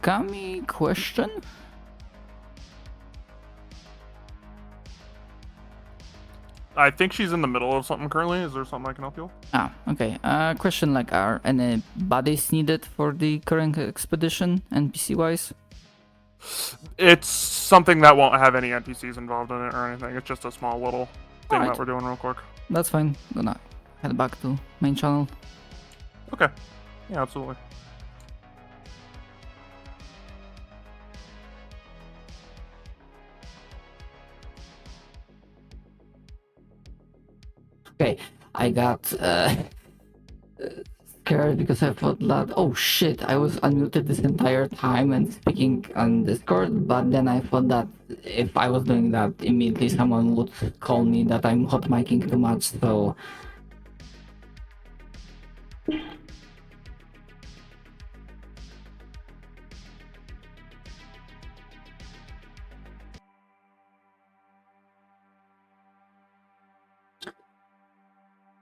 Kami, question? I think she's in the middle of something currently. Is there something I can help you with? Ah, okay. Question, like, are any bodies needed for the current expedition, NPC-wise? It's something that won't have any NPCs involved in it or anything. It's just a small little thing Alright. that we're doing real quick. That's fine. Gonna head back to main channel. Okay. Yeah, absolutely. Okay, I got scared because I thought that, oh shit, I was unmuted this entire time and speaking on Discord, but then I thought that if I was doing that, immediately someone would call me that I'm hot micing too much, so...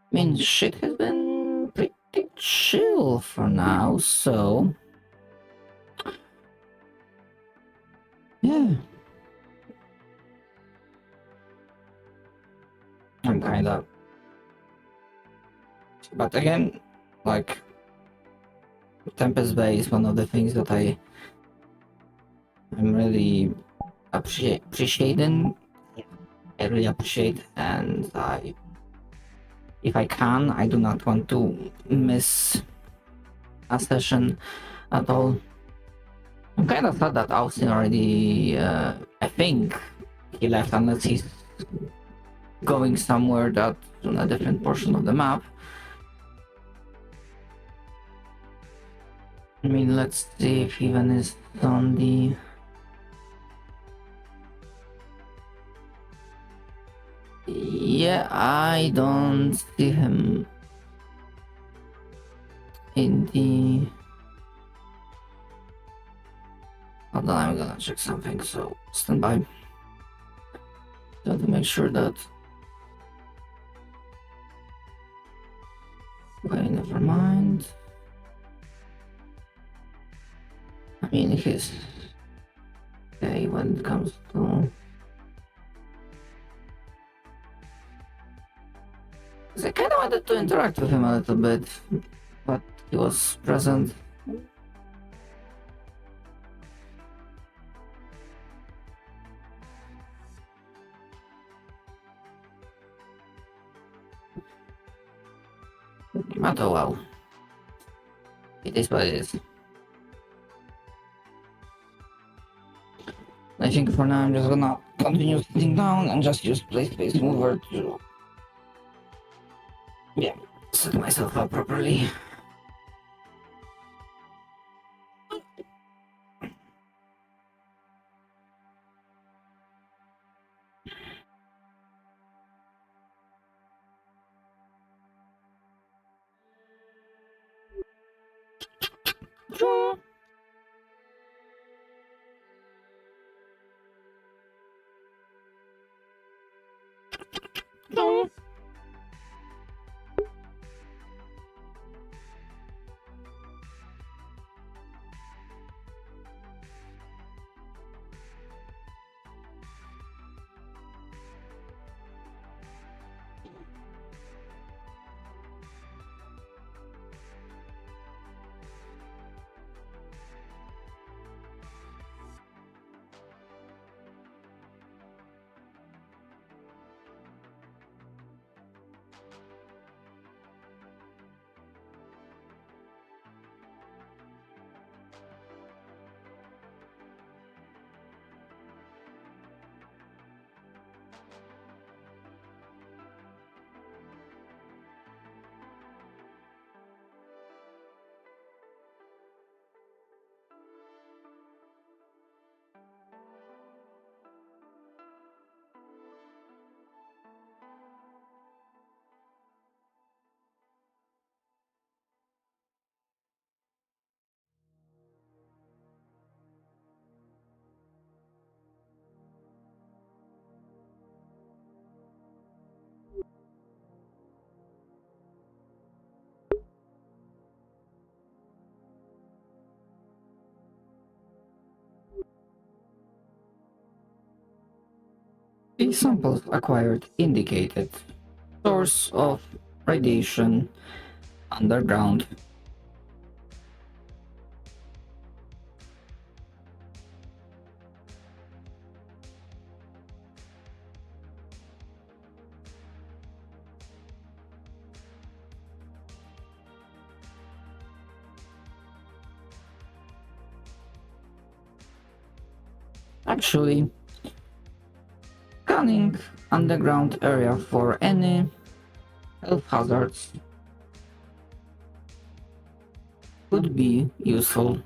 I mean, shit has been pretty chill for now, so... Yeah. I'm kinda... But again, like... Tempest Bay is one of the things that I'm really appreciating. I really appreciate, and if I can, I do not want to miss a session at all. I'm kind of sad that Austin already, I think he left unless he's going somewhere that's on a different portion of the map. I mean, let's see if Ivan is on the... Yeah, I don't see him in the... Hold on, I'm gonna check something, so stand by. Got to make sure that... Okay, never mind. I mean, he's... Okay, when it comes to... I kind of wanted to interact with him a little bit, but he was present. But oh well. It is what it is. I think for now I'm just gonna continue sitting down and just use Space Mover to... Yeah, set myself up properly. The samples acquired indicated source of radiation underground. Actually, scanning underground area for any health hazards could be useful.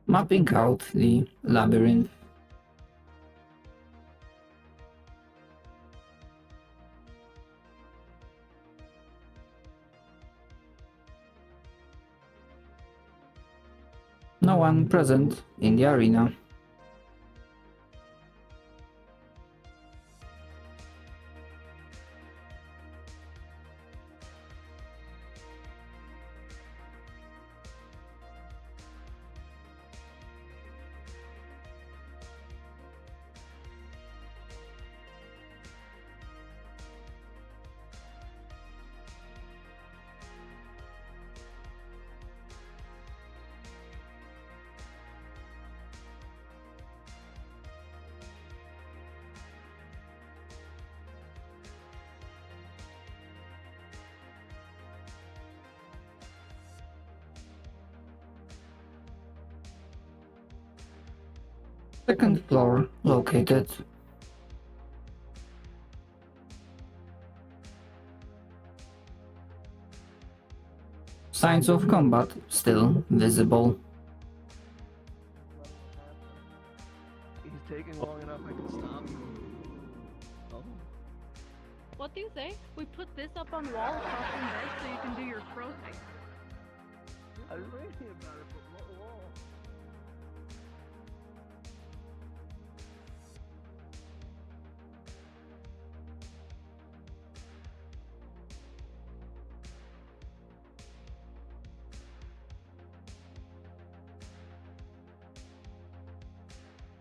Mapping out the labyrinth. No one present in the arena. Second floor located. Signs of combat still visible. He's taking long enough, I can stop. Oh. What do you say? We put this up on wall across from bed so you can do your throw thing. I was reading about it, but what wall?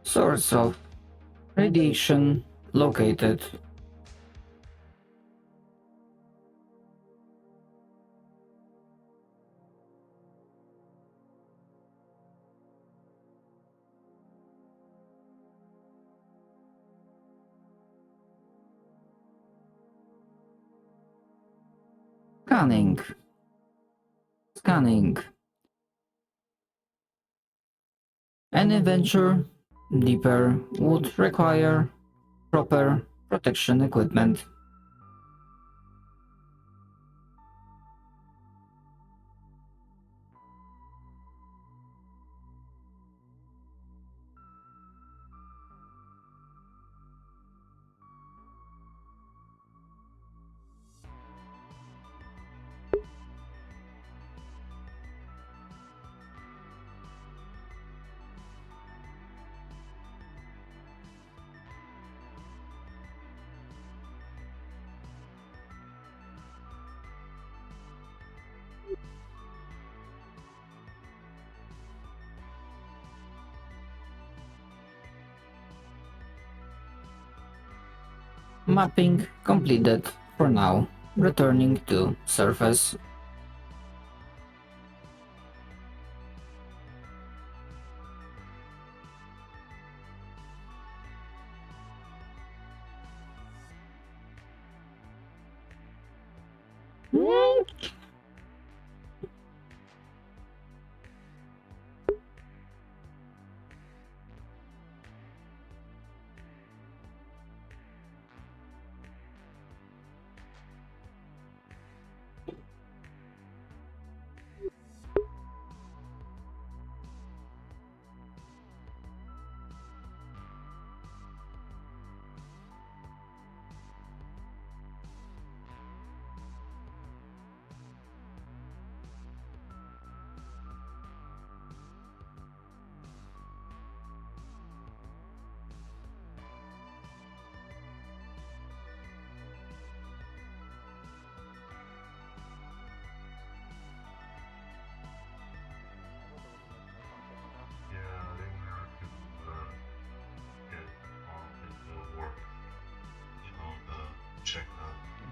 Source of radiation located. Scanning. Scanning. Any venture deeper would require proper protection equipment. Mapping completed for now. Returning to surface.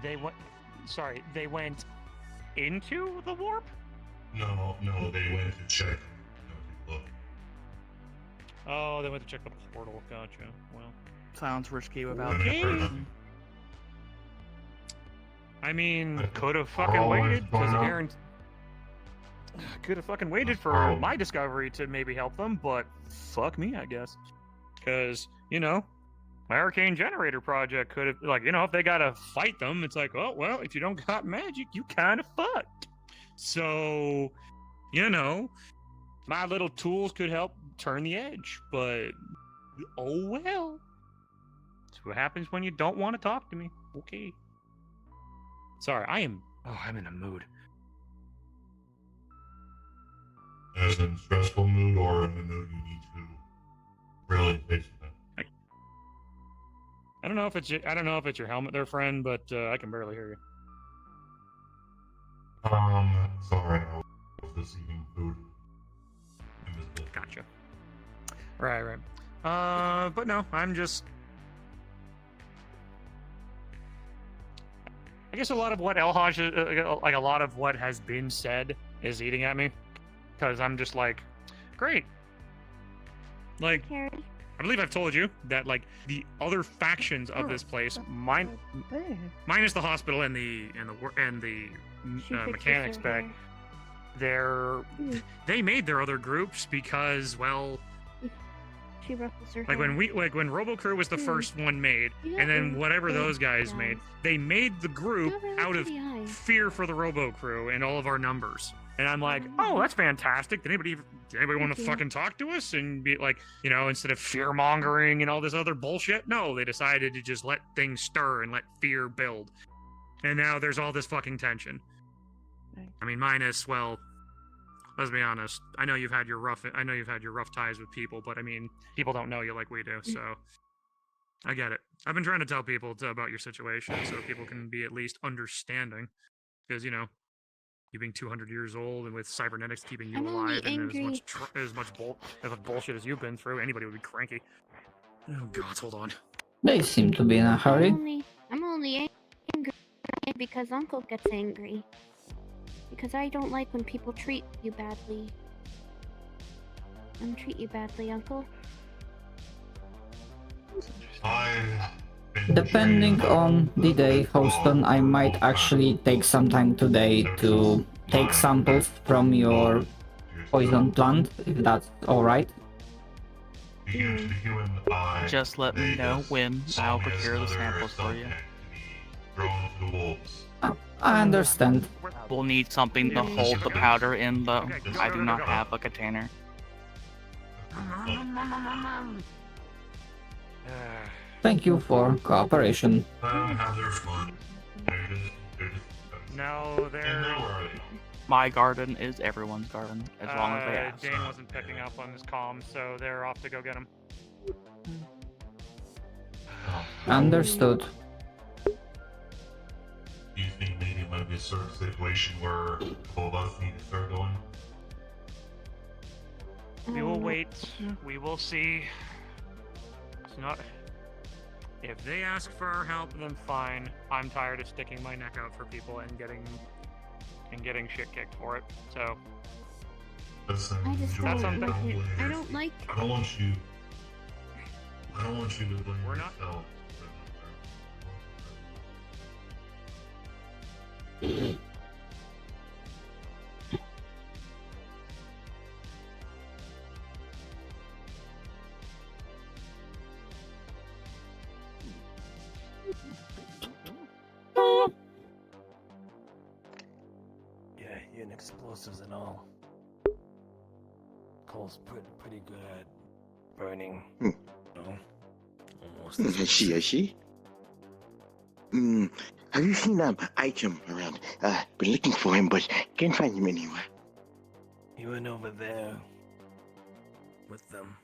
They went. Sorry, they went into the warp. No, they went to check. Look. Oh, they went to check the portal. Gotcha. Well, Sounds risky without Okay. information. I mean, could have fucking waited because Aaron could have fucking waited for my discovery to maybe help them, but fuck me, I guess. Because my arcane generator project could have, like, if they gotta fight them, it's like, oh well, if you don't got magic, you kind of fucked. So, my little tools could help turn the edge, but oh well. That's what happens when you don't want to talk to me. Okay. Sorry, I'm in a mood. As in stressful mood or in the mood you need to really face that? I don't know if it's your helmet there, friend, but I can barely hear you. Sorry, I was just eating food. Invisible. Gotcha. Right. But no, I'm just. I guess a lot of what like a lot of what has been said is eating at me, because I'm just like, great. Like, Carrie. I believe I've told you that like the other factions of this place, minus the hospital and the mechanics bay, they made their other groups because, well, She ruffles her like when RoboCrew was the first one made, and then whatever those guys made, they made the group out of fear for the RoboCrew and all of our numbers. And I'm like, oh, that's fantastic. Did anybody want to fucking talk to us and be like, instead of fear mongering and all this other bullshit? No, they decided to just let things stir and let fear build. And now there's all this fucking tension. I mean, minus, well, let's be honest. I know you've had your rough ties with people, but I mean, people don't know you like we do, so I get it. I've been trying to tell people about your situation so people can be at least understanding, because you being 200 years old and with cybernetics keeping you alive and as much bullshit as you've been through, anybody would be cranky. Oh God, hold on. They seem to be in a hurry. I'm only angry because Uncle gets angry. Because I don't like when people treat you badly. Treat you badly, Uncle. Depending on the day, Houston, I might actually take some time today to take samples from your poison plant, if that's alright. Just let me know when I'll procure the samples for you. I understand. We'll need something to hold the powder in, though. I do not have a container. Thank you for cooperation. No, they're... My garden is everyone's garden, as long as they ask. Dane wasn't picking up on his comm, so they're off to go get him. Understood. Do you think maybe it might be a certain situation where a couple of us need to start going? We will wait. We will see. It's not... If they ask for our help, then fine. I'm tired of sticking my neck out for people and getting shit kicked for it. So Listen, I just that's don't something. like it. I don't like. I don't want you to blame We're not- yourself. Yeah, and explosives and all. Cole's pretty good at burning. Almost. I see. Have you seen Item around? Been looking for him, but can't find him anywhere. He went over there with them.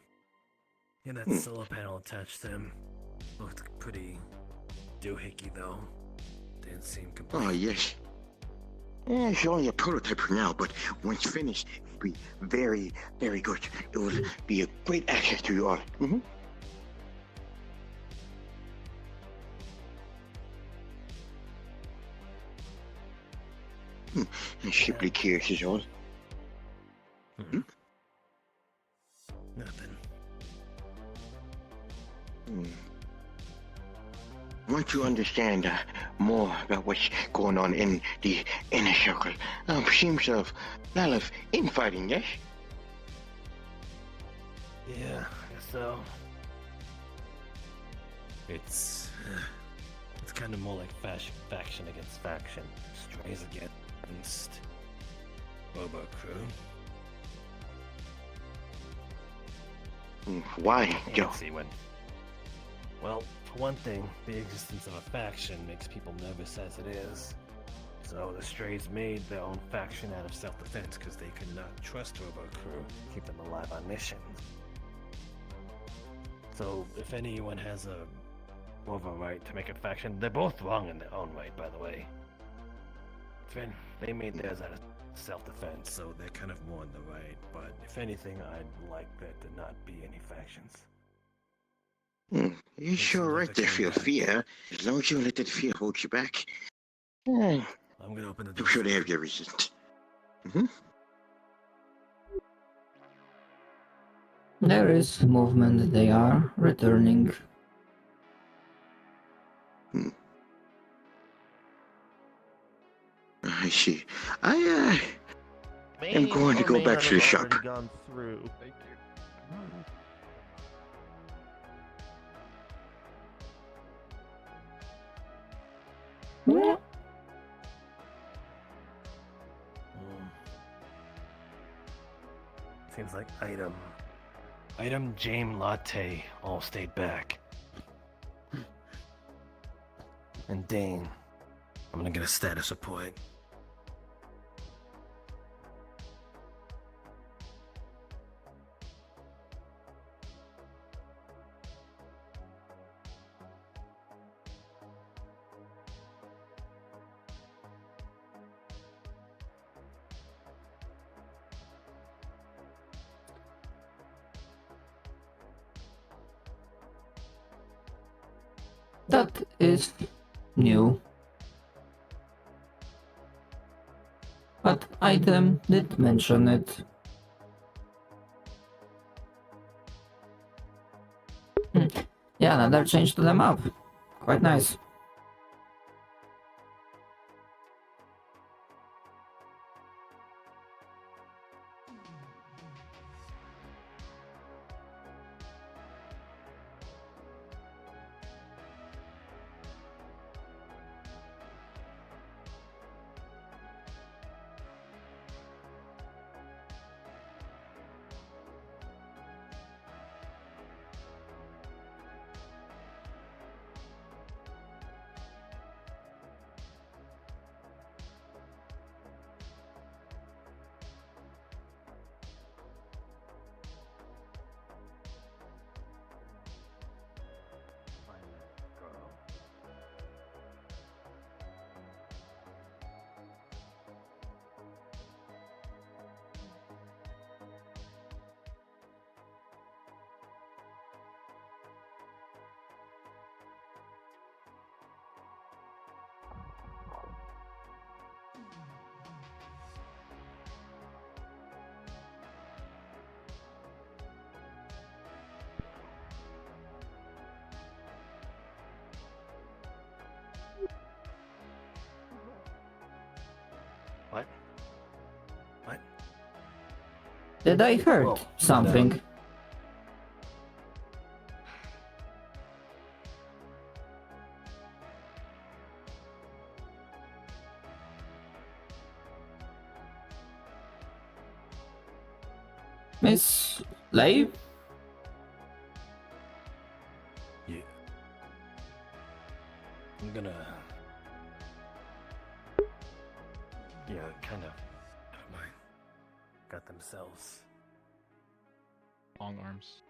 Yeah, that solar panel attached to him looked pretty doohickey though. Didn't seem complete. Oh, yes. Yeah, it's only a prototype for now, but once finished, it will be very, very good. It will be a great access to you all. Simply curious is all. Nothing. Want to understand more about what's going on in the inner circle. Seems of a lot of infighting, yes? Yeah, I guess so. It's kind of more like faction against faction. Strays against Robo Crew. Why, Joe? Let's see when. Well, for one thing, the existence of a faction makes people nervous as it is. So the Strays made their own faction out of self-defense because they could not trust Robo Crew to keep them alive on missions. So if anyone has a right to make a faction, they're both wrong in their own right, by the way. They made theirs out of self-defense, so they're kind of more in the right. But if anything, I'd like there to not be any factions. You're sure right to feel fear, as long as you don't let that fear hold you back. I'm gonna open the I'm door. sure they have your reasons. There is movement. They are returning. I see. I am going to go back to the shop. Gone through. Thank you. Yeah. Seems like item Jame Latte all stayed back. And Dane, I'm gonna get a status report. That is new. But item did mention it. Yeah, another change to the map. Quite nice. What? Did I heard Whoa, something? Miss Lay? Yeah. I'm gonna... Yeah, kind of... Never mind. Got themselves. Long arms.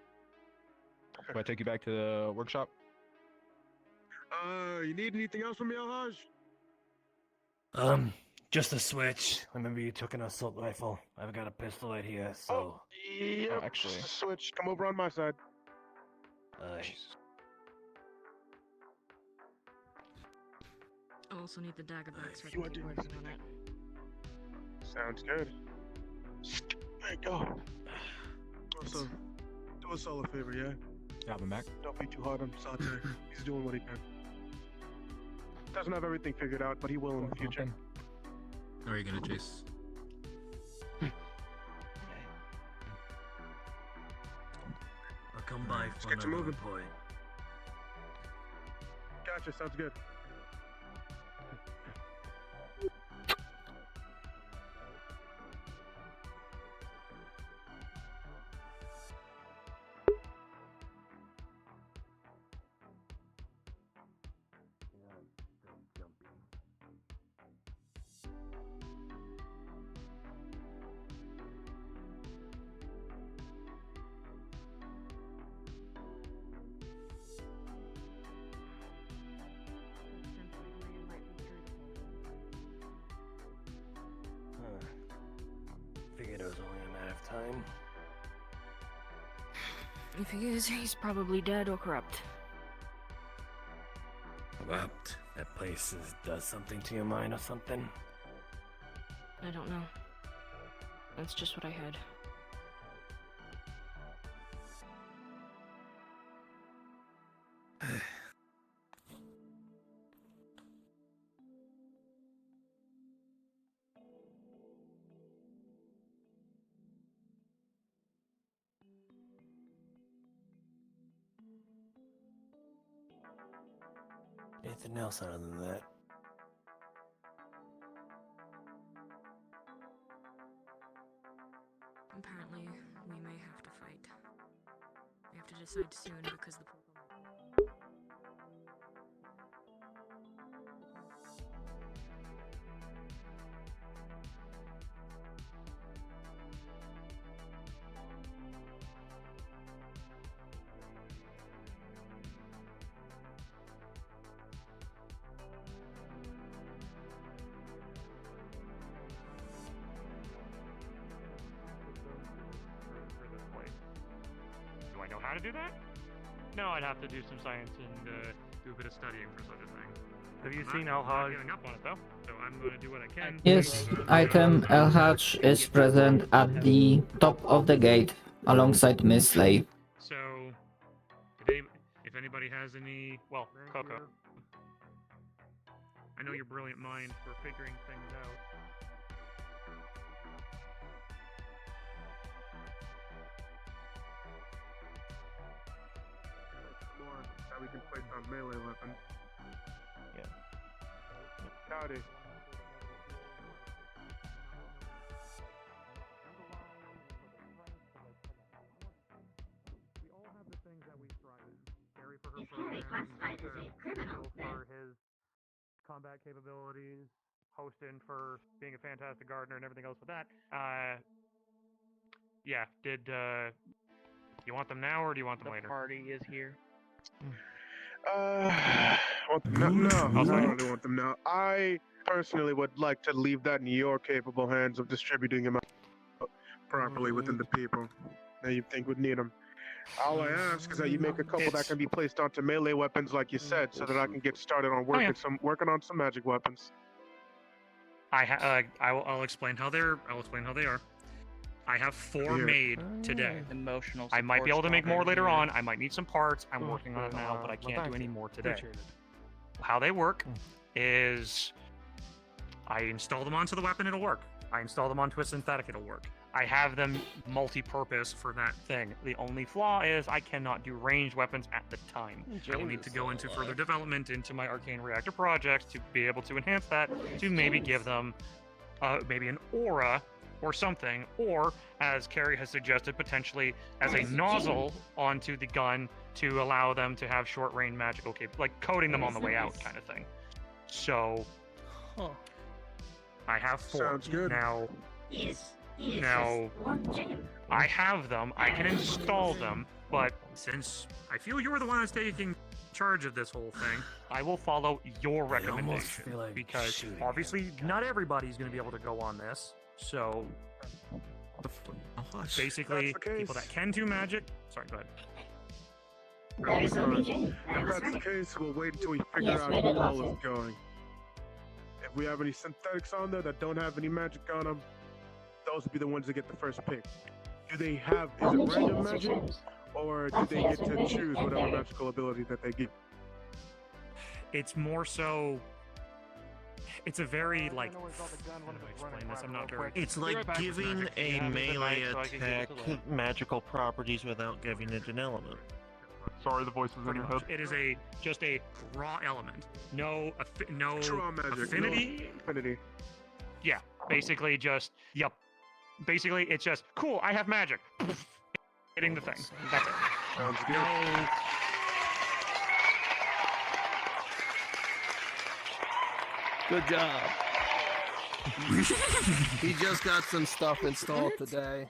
Do I take you back to the workshop? You need anything else from me, Alhaj? Just a switch. Remember you took an assault rifle. I've got a pistol right here, so... Yep, actually. just a switch. Come over on my side. I also need the dagger back so I You can are keep doing working on this. it. Sounds good. There you go. Also, do us all a favor, yeah? Have him back. Don't be too hard on Satay. He's doing what he can. Doesn't have everything figured out, but he will in the future. How are you gonna chase? I'll come by Let's for get you another moving. point. Gotcha, sounds good. Figured it was only a matter of time. If he is, he's probably dead or corrupt. Corrupt? That place does something to your mind or something? I don't know. That's just what I heard. Anything else other than that? Apparently, we may have to fight. We have to decide soon because the Do I know how to do that? No, I'd have to do some science and do a bit of studying for such a thing. Have you seen El Haj? I'm not giving up on it though, so I'm going to do what I can. Yes, item El Haj is present at the top of the gate alongside Miss Slay. So, if anybody has any, well, Coco, I know your brilliant mind for figuring things out. More that we can place on melee weapons. Yeah. Howdy. We all have the things that we thrive in. Gary for her programs, Phil for his combat capabilities, Hostin for being a fantastic gardener and everything else with that. Yeah, you want them now or do you want them later? The party is here. Want them now? No, I don't really want them now. I personally would like to leave that in your capable hands of distributing them out properly within the people that you think would need them. All I ask is that you make a couple that can be placed onto melee weapons, like you said, so that I can get started on working on some magic weapons. I'll explain how they're. I'll explain how they are. I have 4 made today. Emotional. I might be able to make more later on. I might need some parts. I'm Oh, working on it now, but I can't do any more today. Appreciate it. How they work is I install them onto the weapon, it'll work. I install them onto a synthetic, it'll work. I have them multi-purpose for that thing. The only flaw is I cannot do ranged weapons at the time. I will need to go into further development into my arcane reactor projects to be able to enhance that, to maybe give them maybe an aura or something, or as Carrie has suggested, potentially as a nozzle onto the gun to allow them to have short-range magical like coating them on the way out kind of thing. So, I have 4. Sounds good. Now, I have them, I can install them, but since I feel you're the one that's taking charge of this whole thing, I will follow your recommendation, like because obviously not everybody's going to be able to go on this. So, basically, people that can do magic. Sorry, go ahead. If that's the case, we'll wait until we figure out who all is going. If we have any synthetics on there that don't have any magic on them, those would be the ones that get the first pick. Do they have, is it random magic, or do they get to choose whatever magical ability that they get? It's more so. It's a very like. How do I explain this? I'm not very. It's like giving a melee attack magical properties without giving it an element. Sorry, the voice is in your head. It is just a raw element. No magic, affinity. No affinity. Yeah, basically just yep. Basically, it's just cool. I have magic. Hitting the thing. That's it. Sounds good. No. Good job. He just got some stuff installed today.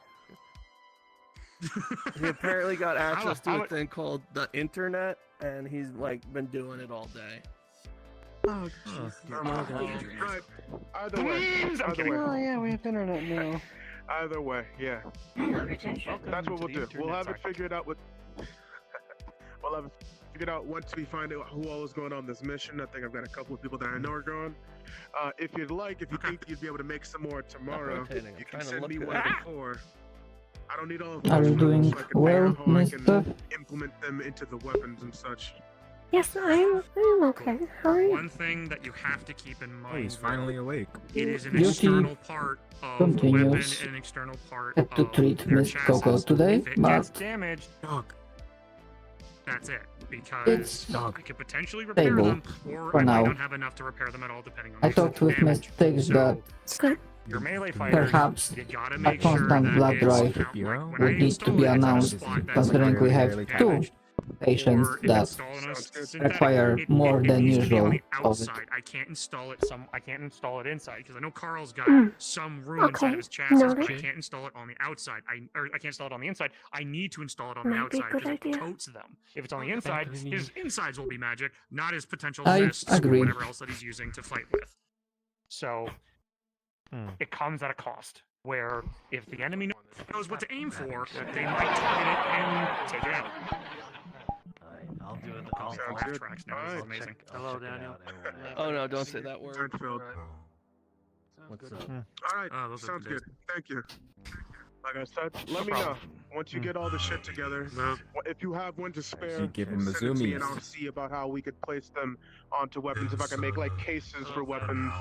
He apparently got access to a thing called the internet, and he's like been doing it all day. Oh, right. Either way. Oh yeah, we have internet now. Either way, yeah. That's what we'll do. We'll have it figured out with. We'll have it figured out once we find out who all is going on this mission. I think I've got a couple of people that I know are going. If you'd like, if you think you'd be able to make some more tomorrow, you can send me one before. I don't need all of them. Are you doing well, mister? Implement them into the weapons and such. Yes, I'm okay. How are you? One thing that you have to keep in mind. Oh, he's finally awake. It is an Duty external part of the weapon continues. and an external part Had to of treat their Miss chassis. Coco today, If it gets but damaged, that's it. Because It's I could potentially repair stable them, or for I might now. not have enough to repair them at all, depending on I the talked with damage. mistakes that Your melee fighters, perhaps you gotta a make sure constant that blood it's drive when I would need to install be it, it's in a announced, spot that's considering we have damaged, two patients or if that installed on a synthetic, require more than needs to be on usual the of it. outside. I can't install it inside because I know Carl's got Mm. some room inside of his chassis, but I can't install it on the outside. I can't install it on the inside. I need to install it on the Might be a outside good because it idea. coats them. If it's on the inside, his insides will be magic, not his potential I fists or agree. whatever else that he's using to fight with. So it comes at a cost. Where if the enemy knows what to aim for, they might target it and take it out. I'll do it. I'll laugh tracks now. This is amazing. Hello, Daniel. Oh no, don't say that word. What's up? All right, those are sounds the good. Thank you. Like I said, let me know once you get all the shit together. If you have one to spare, You give him the send it to me and zoomies. I'll see about how we could place them onto weapons. If I can make like cases for weapons,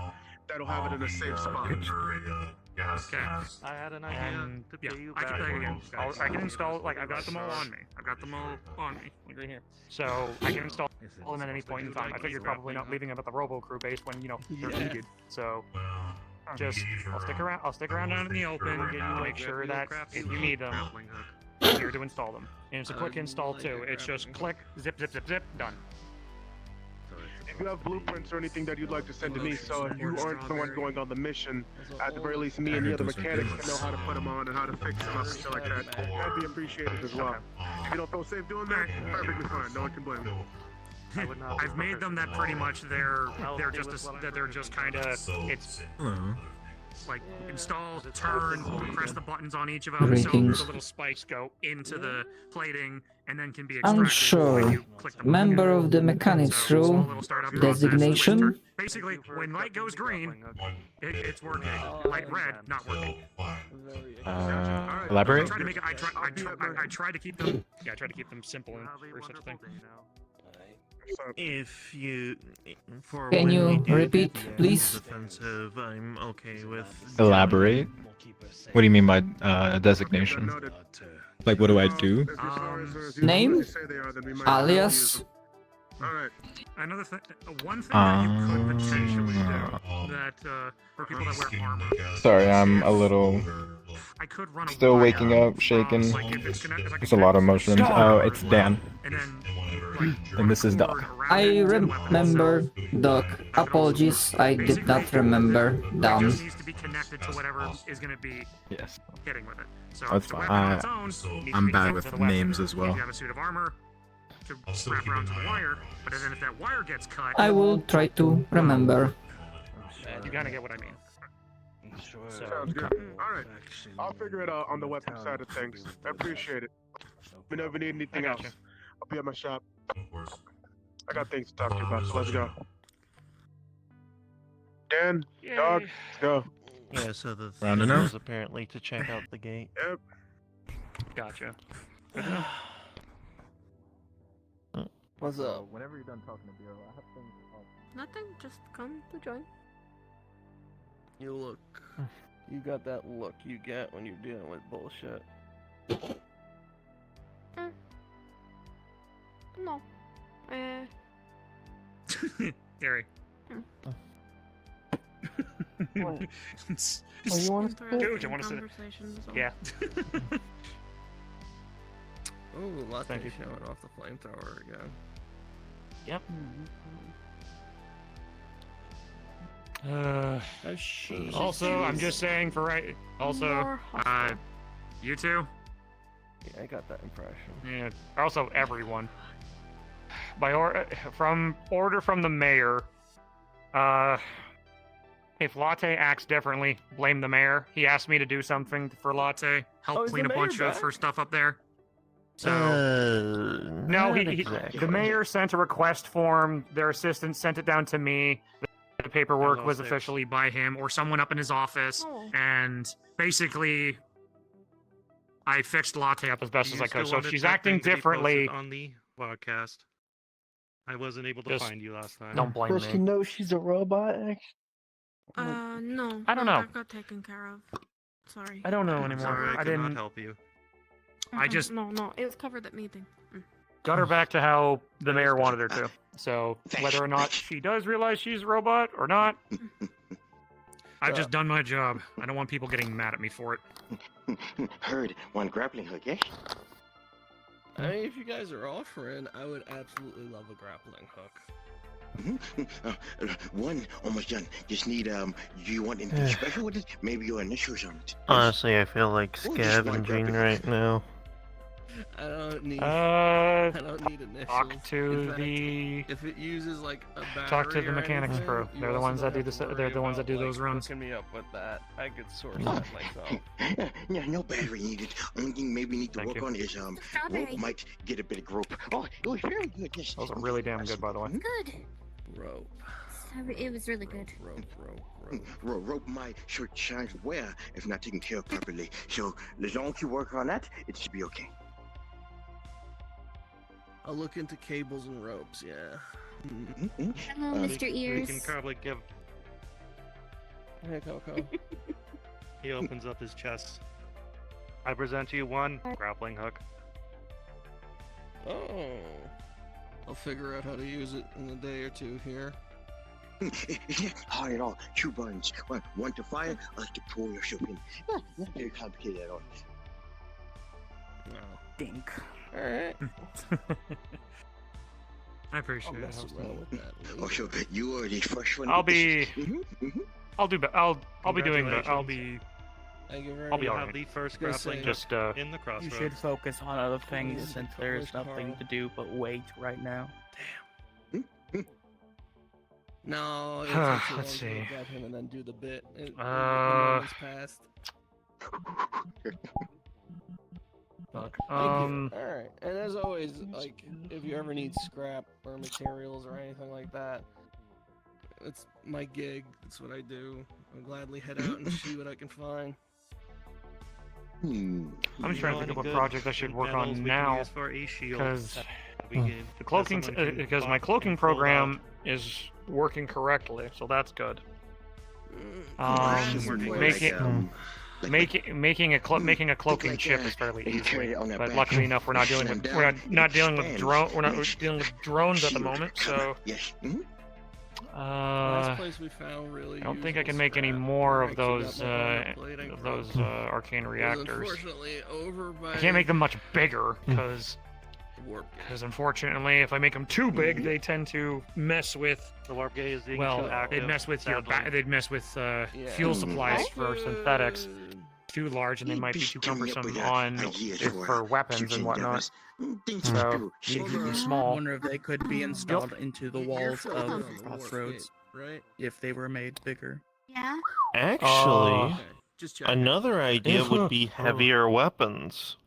that'll have it in a safe spot. Okay. I had an idea to pay you back. I can install, like, I've got them all on me. I've got them all on me, like right here. So I can install them at any point in time. I figured probably not leaving them at the Robo Crew base when, you know, they're needed. So just, I'll stick around down in the open, get you make sure that if you need them, I'm here to install them. And it's a quick install too. It's just click, zip, zip, zip, zip, done. If you have blueprints or anything that you'd like to send to me, so if you aren't the one going on the mission, at the very least, me and the other mechanics can know how to put them on and how to fix them up and stuff like that. That'd be appreciated as well. If you don't feel safe doing that, perfectly fine. No one can blame you. I've made them that pretty much they're just kind of it's like install, turn, press the buttons on each of them so Greetings. the little spikes go into the plating and then can be I'm extracted when sure. you click the Member of the mechanics crew. Designation. Basically, when light goes green, it's working. Light red, not working. Elaborate? I tried to make it. I tried to keep them. Yeah, I tried to keep them simple and for such a thing. If you, for Can when you we do repeat, get please? offensive, I'm okay with. Elaborate? What do you mean by designation? Like, what do I do? Name? Alias? Another thing, one thing that you could potentially do that for people that wear armor. Sorry, I'm a little I could run a still wire waking up, shaking. There's a lot of emotions. Oh, it's Dan. And this is Doc. I remember Doc. Apologies, I did not remember It down. just needs to be connected to whatever is going to be Yes. hitting with it. So That's if the fine. weapon on its own needs to I'm be bad connected with to the weapon. names as well. You have a suit of armor to wrap around to the wire, but then if that wire gets cut, I will try to remember. you kind of get what I mean. Sounds good. Alright, I'll figure it out on the weapon side of things. I appreciate it. Let me know if you need anything else. I'll be at my shop. I got things to talk to you about, so let's go. Dan, dog, let's go. Yeah, so the Rounding thing out? was apparently to check out the gate. Yep. Gotcha. What's up? Whenever you're done talking to Bureau, I have things. Nothing, just come to join. You look. You got that look you get when you're dealing with bullshit. No. Gary. What? It's- Oh, you want to Dude, you want to sit? Yeah. Oh, Latte Thank you. showing off the flamethrower again. Yep. Also, I'm just saying for right. Also, More hostile. you two. Yeah, I got that impression. Yeah. Also, everyone. By order from the mayor. If Latte acts differently, blame the mayor. He asked me to do something for Latte, help is clean the a bunch mayor of back? her stuff up there. So not no, exactly. the mayor sent a request form. Their assistant sent it down to me. The paperwork Hello, was Six. officially by him or someone up in his office, Oh. and basically, I fixed Latte up as best Do as you I could. still So want if she's that acting thing to be differently, posted on the podcast. I wasn't able to Just find you last time. don't blame Does she me. know she's a robot? No. I don't no, know. That got taken care of. Sorry. I don't know I'm anymore. sorry, I I could not didn't. help you. I just No, it was covered at meeting. got her back to how the mayor wanted her to. So whether or not she does realize she's a robot or not, I've just done my job. I don't want people getting mad at me for it. Heard one grappling hook, eh? I mean, if you guys are offering, I would absolutely love a grappling hook. One almost done. Just need do you want anything special with it? Maybe your initials on it. Honestly, I feel like Or just one scavenging grappling right now. I don't need. I Uh, don't need initials. talk to In fact, the If it uses like a battery talk to the or mechanics anything, crew. you They're the also ones don't that do have to they're worry the ones that about, do those like, runs. hooking me up with that. I could source that myself. Yeah, no battery needed. Only thing maybe need to Thank work you. on is Strawberry. rope might get a bit of rope. Oh, it was very good. Yes. Those are really damn good, by the way. Good. Rope. Sorry, it was really good. Rope might should shine well if not taken care of properly. So as long as you work on that, it should be okay. I'll look into cables and ropes. Yeah. Hello, Mr. We Ears. can probably give. Hey, Coco. He opens up his chest. I present to you one grappling hook. Oh. I'll figure out how to use it in a day or two here. It's not hard at all. Two buttons. One to fire, other to pull yourself in. Not very complicated at all. No. Dink. Alright. I appreciate it. Mess around with that. Oh, so you are the first one. I'll with this. be. I'll do. I'll be doing the. I'll be. Thank you very I'll be You much. have alright. the first Gonna say- grappling Just hook in the crossroads. You should focus on other things Please, since there's Carl. nothing to do but wait right now. No, it'll take too long Let's to look see. at him and then do the bit. The moment's passed. Fuck. Alright, and as always, like, if you ever need scrap or materials or anything like that, it's my gig. It's what I do. I'll gladly head out and see what I can find. I'm You just trying know to think of any a good project I should work metals on we can now use for a shield because that we can- the cloaking that someone can because my buff cloaking and pull out. program is working correctly, so that's good. Making a cloaking chip is fairly easy, but luckily enough, we're not dealing with drones at the moment, so. Yes. Last place we found really I don't think I usable can make any scrap more of actually those got my plating problem. arcane Was reactors. unfortunately over by I can't make them much bigger because warp unfortunately, if I make them too big, they tend to mess with. The warp gate is being Well, still active, they'd mess with your sadly. they'd mess with fuel supplies for synthetics. Too large, and they might be too cumbersome on for weapons and whatnot. So need to keep them I small. wonder if they could be installed into the walls of crossroads right? if they were made bigger. Yeah? Actually, Just checking. another idea would be heavier weapons.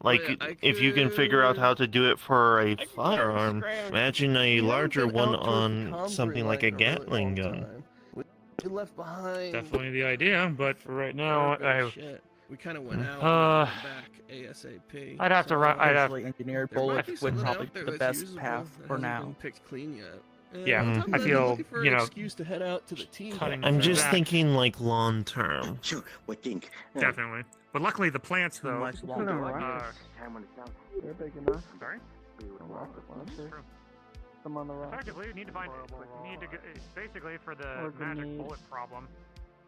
Like, I if you can figure out how to do it for a firearm, imagine a larger one on something like a Gatling gun. You left behind. Definitely the idea, but for right now, Shit. We kind of went out and went back ASAP. I'd have to run. I'd have. engineered There might bullet be would something probably out there be the that's best usable path that for hasn't now. been picked clean yet. Yeah, on top of I that, I'm feel, looking for you an know, excuse to head out to the team. I'm just thinking like long term. Sure, what think? Definitely. But luckily, the plants, Too though. much longer. They're big enough. Sorry? True. Some on the rock. Effectively, we need to find. We need to get, basically for the Or magic grenade. bullet problem.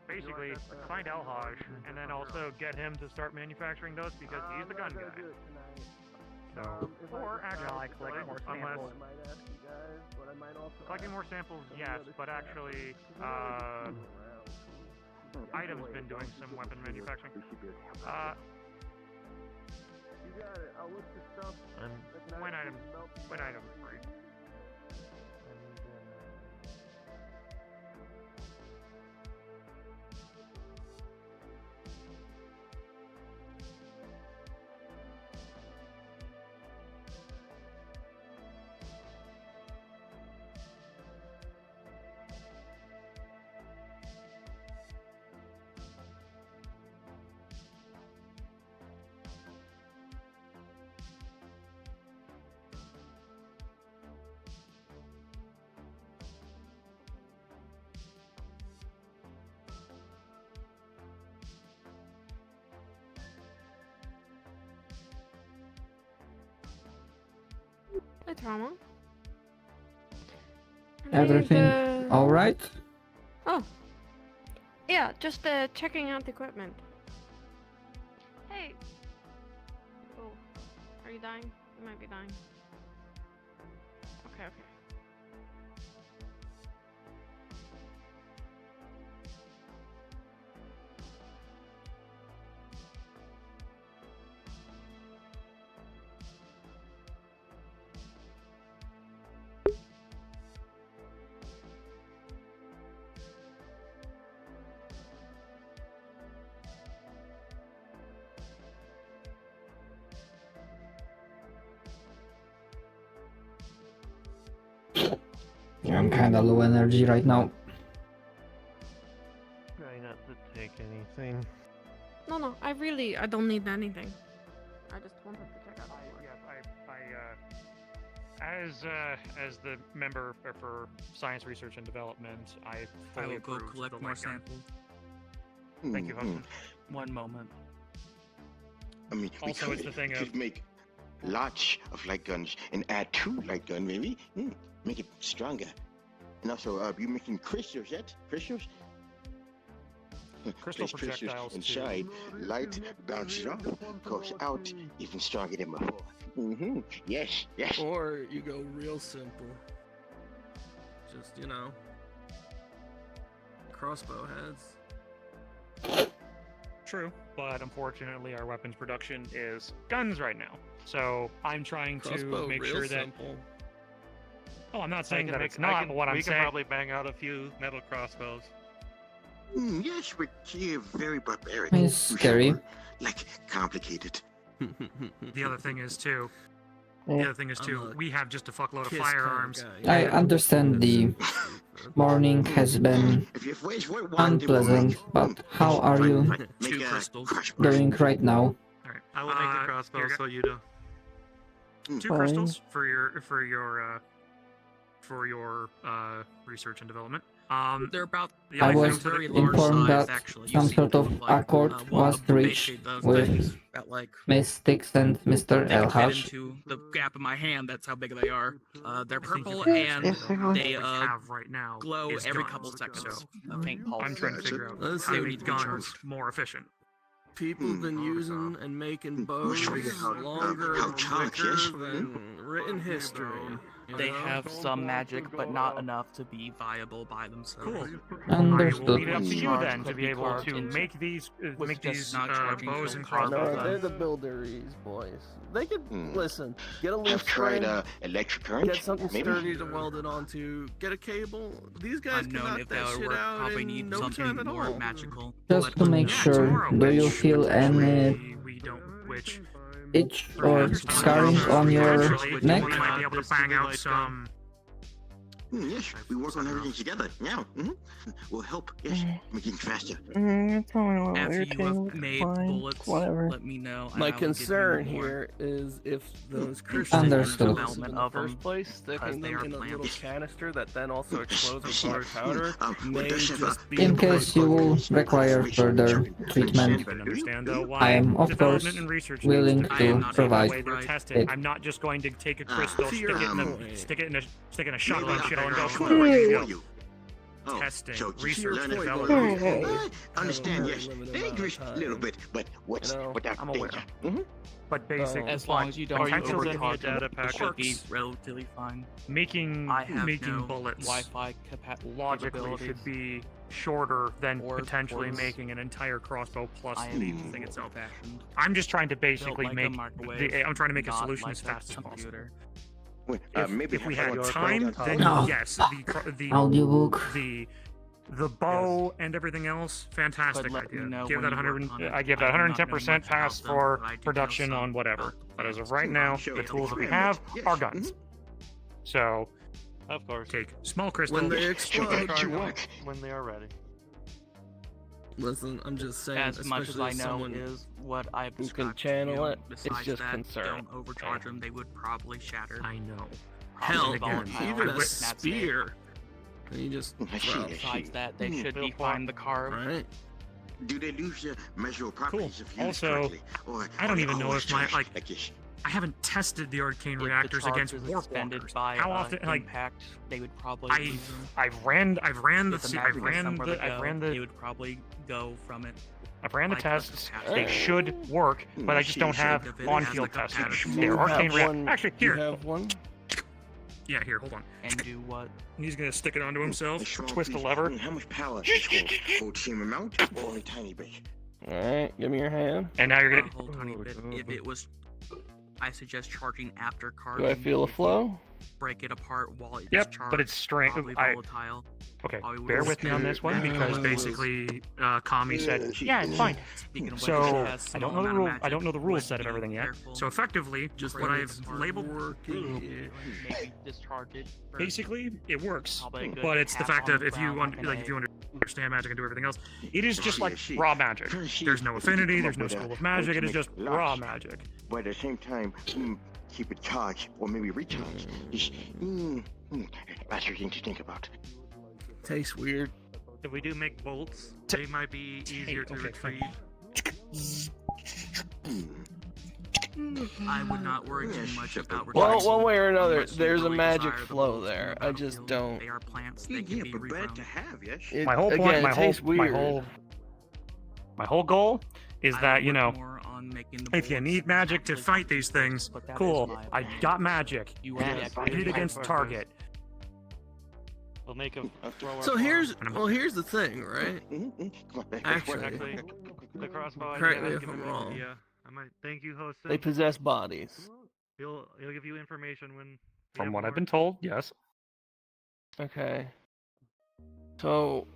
Basically, find Elhaj and then also get him to start manufacturing those because he's the gun guy. So, or actually, collect more samples. Collecting more samples, yes, but actually, Item's been doing some weapon manufacturing. When Item's free. Hi, Trauma. Everything all right? Oh. Yeah, just checking out the equipment. Hey. Oh. Are you dying? You might be dying. Okay, okay. Yeah, I'm kinda low energy right now. Try not to take anything. No, I don't need anything. I just wanted to check out. As the member for science research and development, I fully will go approve collect the more light gun. samples. Thank you, Hudson. One moment. I mean, we Also, it's the thing could of make lots of light guns and add 2 light gun maybe. Make it stronger. And also, you making crystals yet? Crystals? Crystal Place crystals projectiles inside. Light bounces off, goes out even stronger than before. Yes, yes. Or you go real simple. Just, you know, crossbow heads. True, but unfortunately our weapons production is guns right now. So I'm trying to Crossbow make real sure that. simple. Oh, I'm not I saying can that make- it's not. I can, what I'm we saying. can probably bang out a few metal crossbows. Yes, but you're very barbaric. It's You scary. sure? Like, complicated. The other thing is too. Yeah. The other thing is too. We have just a fuckload of kiss firearms. kind of guy. I understand the morning has been If you waste one, they will unpleasant, make- but how are you Make Two a crystals. crossbow. doing right now? All right. I will make the crossbow here you so you do. go. 2 Fine. crystals for your research and development. They're about the I other was thing- very large informed size, that actually. some You've sort seen of them, like, accord one was of the reached basically those with things that, like, Mystics and Mr. they can fit Elhaj. into the gap in my hand. That's how big they are. They're purple Yes, and yes, I know. they we have right now glow is every guns, couple seconds. So A faint pulse. I'm trying to figure out Let's how see to what make you can guns more efficient. People have been using and making bows show you how- longer how and chunk, quicker yes? than written history. you They know? have some magic, but not enough to be viable by themselves. Cool. I will Understood. leave it up to you Charge then to could be be able carved to into- make these with just not charging bows and full charge. crossbows. No, they're the builderies, boys. They could listen. Get a loose Have tried spring, electric current? get something Maybe? sturdy to weld it onto. Get a cable. These guys can Unknown knock if that that would shit work. out Probably in need no something time at more all. magical. Just to make sure, tomorrow, do you feel any we don't which itch or scarring on your actually, neck? we might be able to bang out some Yes, we work on everything together. Now, we'll help. Yes, make things faster. You're telling me a little After you irritating. have made Fine, bullets, whatever. let me know. and My I will give you concern more. here is if those Christians Understood. in Development the of first them, place, sticking they them are in a little plants. canister that then also explodes with water powder may that's if, just be In a case you will require further treatment, You can understand though I why am, of development course, and research willing needs to to be done. provide The way they're it. tested. I'm not just going to take a crystal, to stick your it in point. stick in a shotgun shell and go. for "Cool, here you go." you. Oh, Testing, so just research, learn it. development. Understand, yes. Limited Dangerous amount of little time. bit, but what's You know, without I'm aware. danger? But basic, As long as you don't potentials in the overcharge them, data it pack should be works. relatively fine. Making I have no bullets Wi-Fi logically capabilities. should be shorter than Or potentially ports. making an entire crossbow plus I the am thing itself. old-fashioned. I'm just trying to Built basically like a make microwave, I'm trying to make a not solution like as a fast as possible. computer. Wait, If, maybe if we have had someone time, point out- then No. yes, the Audiobook. the bow and everything else, fantastic But let me idea. know Give when that you 100. work on it. I give that I do not know 110% much pass about them, for but I do know production some on whatever. about But as of plants. right now, Sure. the tools that we Very have much, yes. are guns. So Of course. take small crystals. When they Sure, explode. but you work. When they are ready. Listen, I'm just saying, As much as especially I know someone is what I've who can described to channel you. it, it's Besides just that, concern. Don't overcharge them; they would probably shatter. I know. Hell, And again, even I a wi- spear. And you just I see, drop, I see. Besides that, they should be Bill fine to carve. right? Do they lose their measurable properties if used Also, correctly? Or I don't are they even know always if my, charged like- this? I haven't tested the arcane If the reactors charge against is warp extended walkers. by How often? Like impact, they would probably. I- lose them. I've ran the If the I magic has ran somewhere the to I go, ran they the would probably go from it. I've ran the like tests. the They should work, but I just don't have If it on-field has, like, a testing. pattern. They're You arcane have react. one- Actually, You here. have one? Yeah, here. Hold on. And do what? He's gonna stick it onto himself. A small Twist the piece. lever. How much power does this hold same amount or a tiny bit? Alright, give me your hand. And now you're A gonna. whole tiny bit. If it was, I suggest charging after carving. Do I feel a If you flow? Break it apart while it's Yep, charged. but it's strange. Probably I volatile. okay. Probably Bear would with me on this one because basically, Kami said, "Yeah, it's fine." Speaking of which, So it has I don't small know the amount of rule. I magic. don't know the rule Would set of be everything yet. careful. So effectively, just what Break I've it apart. labeled. Working. Maybe discharge it. for Basically, it works, probably a good but it's the half fact on of the if you ground, like an if you egg. understand magic and do everything else, it is just Oh, like yeah, see. raw magic. Trying to see There's if no we can affinity. come There's up no with a school of way magic. to It is make just lots, raw magic. But at the same time, keep it charged or maybe recharged. Just, that's your thing to think about. Tastes weird. If we do make bolts, they might be easier to retrieve. I would not worry too much about Well, retrieving one way or another, unless you there's a really magic desire the flow bolts there. on the I just battlefield. don't. They are plants. They Yeah, can be but bad regrown. to have, yes. It, My whole point, again, my it whole, tastes weird. my whole goal is I that would you know, work more on making the if you bullets need magic to actually fight these things, but that is cool. my I opinion. got magic. You Hit are it, the hit it against target. We'll make a thrower. So here's the thing, right? Actually, Actually, the crossbow. correct idea me has if I'm given me an wrong. idea. I might thank you, host. They possess bodies. He'll give you information when. we From have what I've more. been told, yes. Okay. So.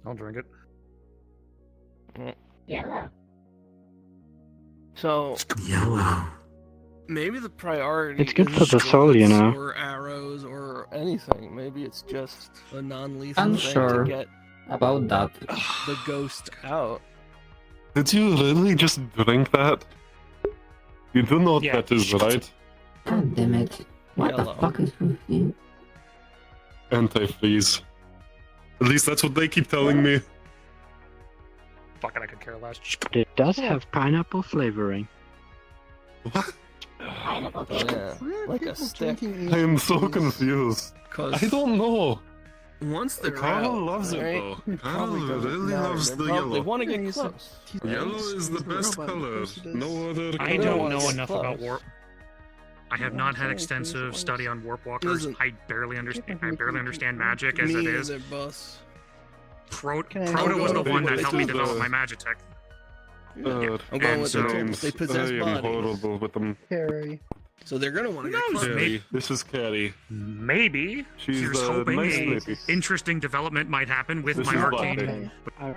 I'll drink it. Yeah. So. Yellow. Maybe the priority It's good isn't for the soul, you bullets know. or arrows or anything. Maybe it's just a non-lethal Unsure thing to get about that. the ghost out. Did you really just drink that? You do know Yeah. that is right. God damn it. What Yellow. the fuck is with you? Antifreeze. At least that's what they keep telling me. Fuck it, I could care less. It does have pineapple flavoring. What? Yeah, like a stick. I am so confused. I don't know. Once they're Carl out, loves it right? though. Carl really loves the They yellow. want to get close. Yellow is the best color. No other color. I don't know Close. enough about warp. I have not had extensive study on warp walkers. Listen. I barely understand magic as Me it is. neither, boss. Proto was the one that helped me develop my magic tech. God. I'm going with the so- names. They possess I am bodies. horrible with them. Carry. So they're gonna want to get close. Carrie, this is Carrie. Maybe. She's Here's hoping nice a lady. interesting development might happen with This my is arcane,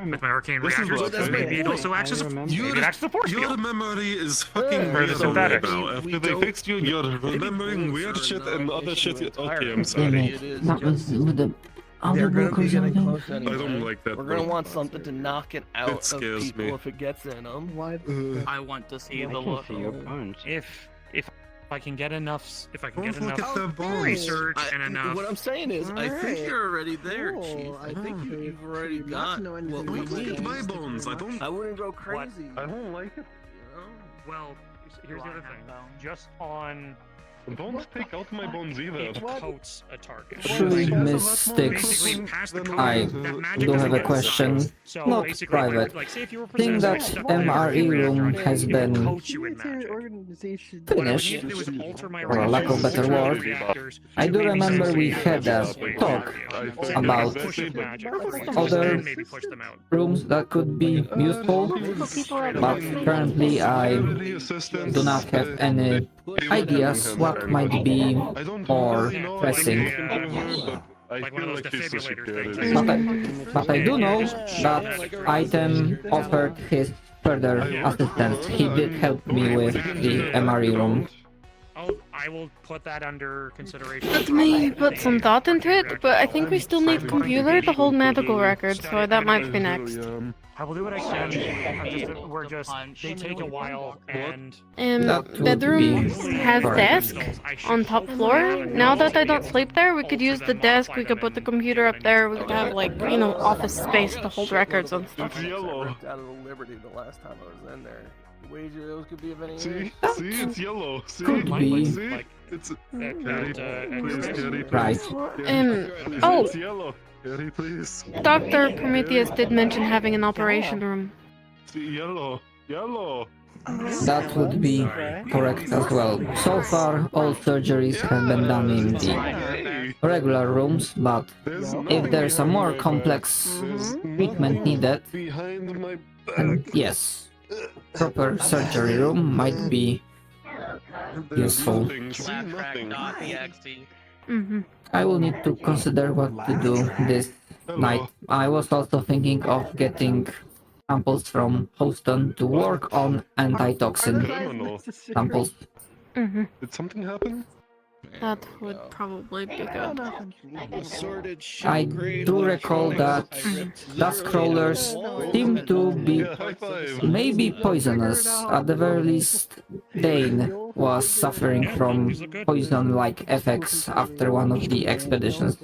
with my arcane This is reactors. Buffy. Maybe it also acts as a force Your field. memory is fucking Or weird the right synthetics. now. After they fixed you, you're remembering weird shit and other shit. Okay, I'm sorry. That was with the other They're gonna be book or getting something. close anyway. I don't like that We're gonna book. want something to knock it out of scares people me. if it gets in them. I want to see I the can look. see your point. If I can get enough, if I can Don't get look enough at their bones. research and enough. What I'm saying is, I think Alright. you're already there, Cool. Chief. I think you've already Not got know what anything we about need. games, My thank you bones, very I don't. I wouldn't go crazy. I don't like it. Well, here's the other thing. Just on Don't take out my bones either. it coats a target. Actually, Miss Sticks, Basically, past the I code, that magic do doesn't have a get question, size. So not basically, private. Like, say if you were Think possessed that by stuff in MRE your room reactor, has it been coats you in magic. Organization. What I would finished, need to do is alter my for a lack of better alter my word. reactors I to do maybe remember say we it's had a way talk So about push with magic, other then maybe push them out. rooms that could be useful, but currently I do not have any ideas what might be more pressing. I feel like she's a security. But I do know that item offered his further assistance. He did help me with the MRE room. I will put that under consideration. Let me put some thought into it, but I think we still need computer to hold medical records, so that might be next. I will do what I can. They take a while, and That would Bedroom be has correct. desk on top floor. Now that I don't sleep there, we could use the desk, we could put the computer up there, we could have like, you know, office space to hold records and stuff. It's yellow. Out of the Liberty the last time I was in there. Wager those could be of any See, it's yellow. See, Could be. see, it's Carrie, Right. Oh, It's yellow. Carrie, please. Dr. Prometheus did mention having an operation room. See, yellow. That would be correct as well. So far, all surgeries have been done in the regular rooms, but if there's a more complex treatment needed, Behind my then yes, proper surgery room might be useful. See, nothing. I will need to consider what to do this night. I was also thinking of getting samples from Houston to work on antitoxin Criminal. samples. Did something happen? That would probably be good. Assorted I do recall that dust crawlers seem to be maybe poisonous. At the very least, Dane was suffering from poison-like effects after one of the expeditions.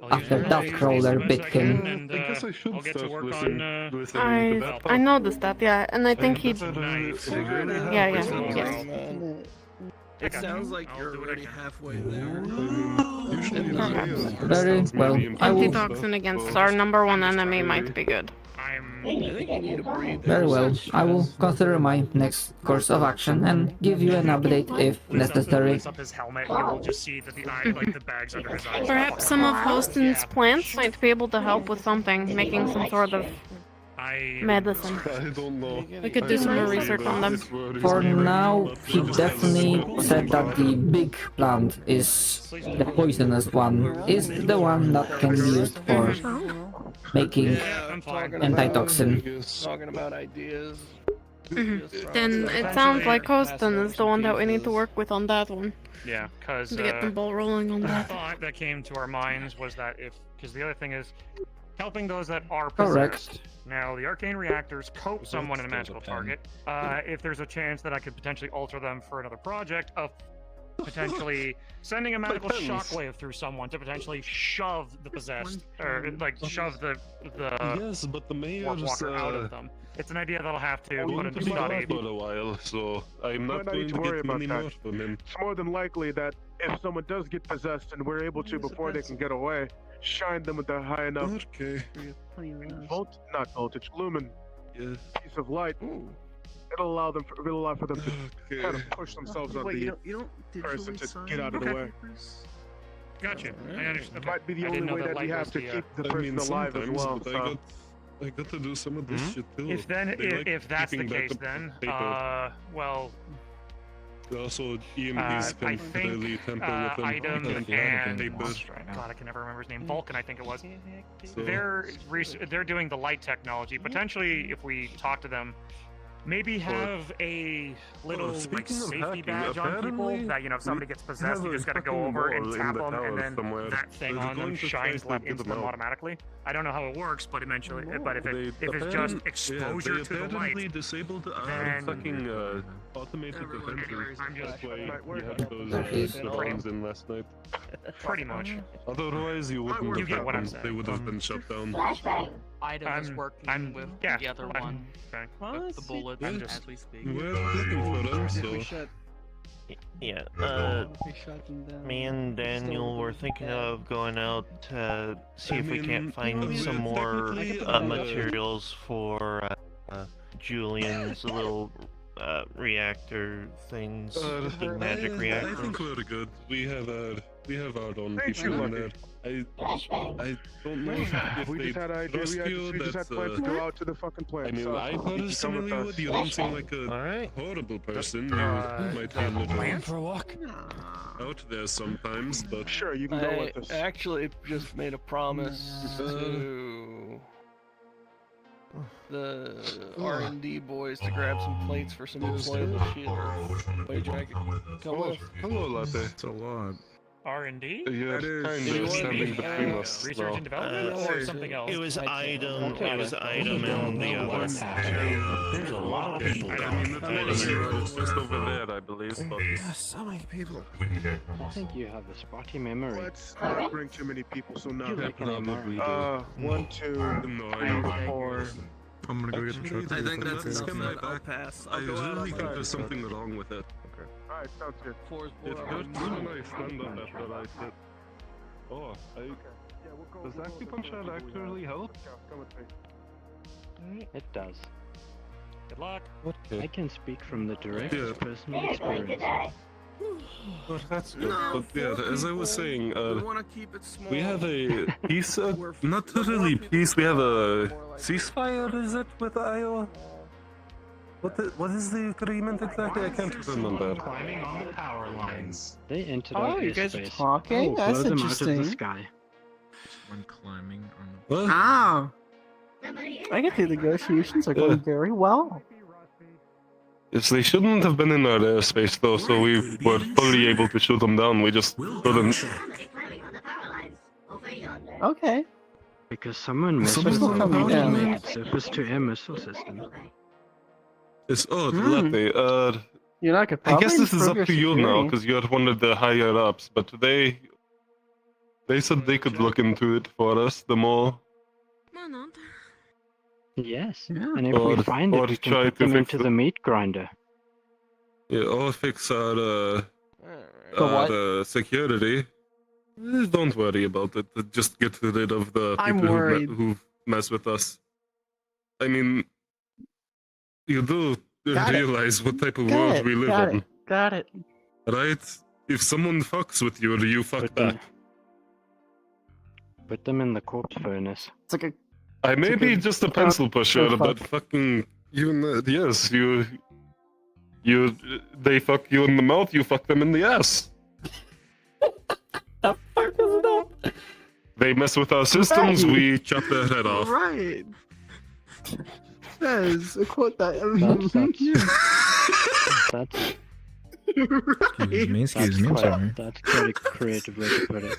After dust crawler bit him. I guess I should I'll get to start work listening on, to that I noticed that, yeah, and I think he... Nice. Yeah, yes. It sounds like you're already halfway there. Very well. I will. Antitoxin against our number one enemy might be good. I think you need to breathe. Very well. I will consider my next course of action and give you an update if necessary. Lifts up his helmet, you will just see that the eye, like the bags under his eyes. Perhaps some of Houston's plants might be able to help with something, making some sort of medicine. I don't know. We could do some more research on them. For now, he definitely said that the big plant is the poisonous one, is the one that can be used for making antitoxin. Talking about ideas. Then it sounds like Houston is the one that we need to work with on that one. Yeah, because To get the ball rolling on the that. thought that came to our minds was that because the other thing is helping those that are Correct. possessed. Now, the arcane reactors coat someone in a magical target. If there's a chance that I could potentially alter them for another project of potentially sending a magical shockwave through someone to potentially shove the possessed, or like shove the Yes, but the mayor's walker out of them. It's an idea that'll have to put won't into be study. back for a while, so I'm You not might going need to worry get about many that. more from him. It's more than likely that if someone does get possessed and we're able to before they can get away, shine them with a high enough not voltage, lumen piece of light. It'll allow for them to kind of push themselves on the person to get out of the way. Gotcha. I understand. It might be the only way that we have to keep the person alive as well. So. I got to do some of this shit too. If then, They like if that's the keeping case, backup then paper. well, Also, EMPs I can think really tamper with them. Item They and burst. God, I can never remember his name. Vulcan, I think it was. They're doing the light technology. Potentially, if we talk to them, maybe have a little like speaking of safety hacking, badge on people apparently that if somebody gets possessed, have you a just gotta go fucking over and wall in tap the them, and tower then somewhere. that thing I was on them going to shines try to get into them them out. automatically. I don't know how it works, but eventually, but if They it's just exposure they to the apparently light, disabled then fucking automated defenses. That's why you had those drones in last night. pretty much. Otherwise, you wouldn't You have get what I'm happened. saying. They would have been shut down. Item is working with the other one. With the bullets as we speak. We're looking for them, so... Yeah, We shot them down. me and Daniel were thinking of going out to see if we can't find some more materials for Julian's little reactor things, the big magic I reactor. think we're good. We have our own Ain't people you in lucky? there. I don't know if We they just had ideas. trust you. We just had That's plans to go out to the fucking plant. I mean, so I you can come personally with us. would. You don't seem like a horrible person. You might be a little for a walk. out there sometimes, but Sure, you can go I with us. actually just made a promise to the R&D boys to grab some plates for some deployable shit. Wait, Jack, come with. hello, Latte. It's a lot. R&D? You're kind of standing between us Research and development, or something else? It was item. It was item and the other. There's a lot of people. Just over there, I believe. But So many people. I think you have a spotty memory. Let's not bring too many people, so no. You probably do. 1, 2, no, I know. 4. I'm gonna go get the truck. I think that's Let's enough. come I'll right back. pass. I I'll go out really on think my there's something wrong with it. Alright, sounds good. Four's It's blown good out. when I stand up after I sit. Oh, Yeah, we'll go. does we'll go acupuncture with the actually help? Come with me. It does. Good luck. Okay. I can speak from the direct Yeah. personal experience. Well, that's good. But yeah, as I was saying, We want to keep it small. we have a peace, not really peace, we have a ceasefire, is it, with Iowa? What is the agreement exactly? I can't remember. Climbing on the power lines. They entered Oh, our you guys are airspace. talking? Oh, That's blow them out of the interesting. sky. One climbing on the. What? Ah! I can see the negotiations are going very well. Yes, they shouldn't have been in our airspace though, so we were fully able to shoot them down. We just couldn't. Okay. Because someone messed with Someone's the coming down. automated surface-to-air missile system. It's odd, Hmm. Latte. You know, I could I probably guess this is improve up to your you now, security. because you're one of the higher ups, but they said they could look into it for us, the more... Why not? Yes. Yeah. And if Or- we find or it, we try can put to them fix into it. the meat grinder. Yeah, or fix our, The what? security. Don't worry about it. Just get rid of the I'm people worried. who mess with us. I mean, you do Got it. realize what type of Got world it, we live got in, it, got it. right? If someone fucks with you, you fuck Put them, back. put them in the corpse furnace. It's like a I may It's a be good- just a pencil pusher, good but fuck. fucking yes, they fuck you in the mouth, you fuck them in the ass. The fuck is that? They mess with our systems, Right. we chop their head off. right. That is a quote that. That's Excuse me, excuse me, I'm quite, sorry. that's quite a creative way to put it.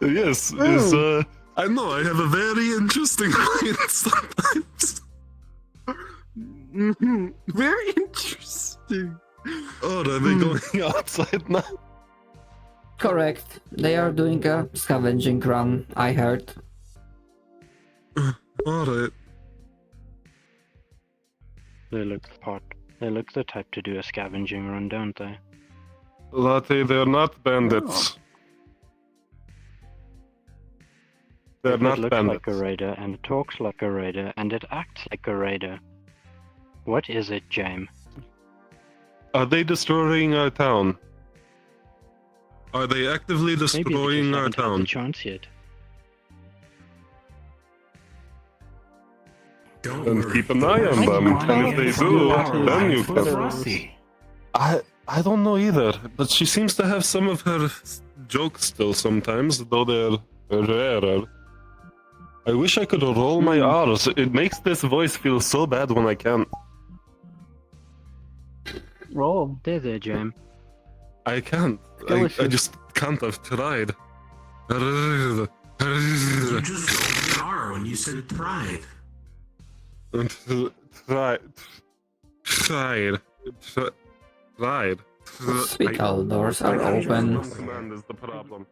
Yes, is I know I have a very interesting mind sometimes. Very interesting. Oh, are they going outside now? Correct. They are doing a scavenging run, I heard. Alright. They look the type to do a scavenging run, don't they? Latte, they're not bandits. They're If not it looks bandits. like a raider, and it talks like a raider, and it acts like a raider. What is it, James? Are they destroying our town? Are they actively Maybe they just destroying our haven't had the town? chance yet. and keep an eye on them. And if they do, then you can. I don't know either, but she seems to have some of her jokes still sometimes, though they're rarer. I wish I could roll my R's. It makes this voice feel so bad when I can't. Roll. There, Jam. I can't. I just can't. I've tried. You just rolled an R when you said tried. Tried. Hospital doors are open. Command is the problem.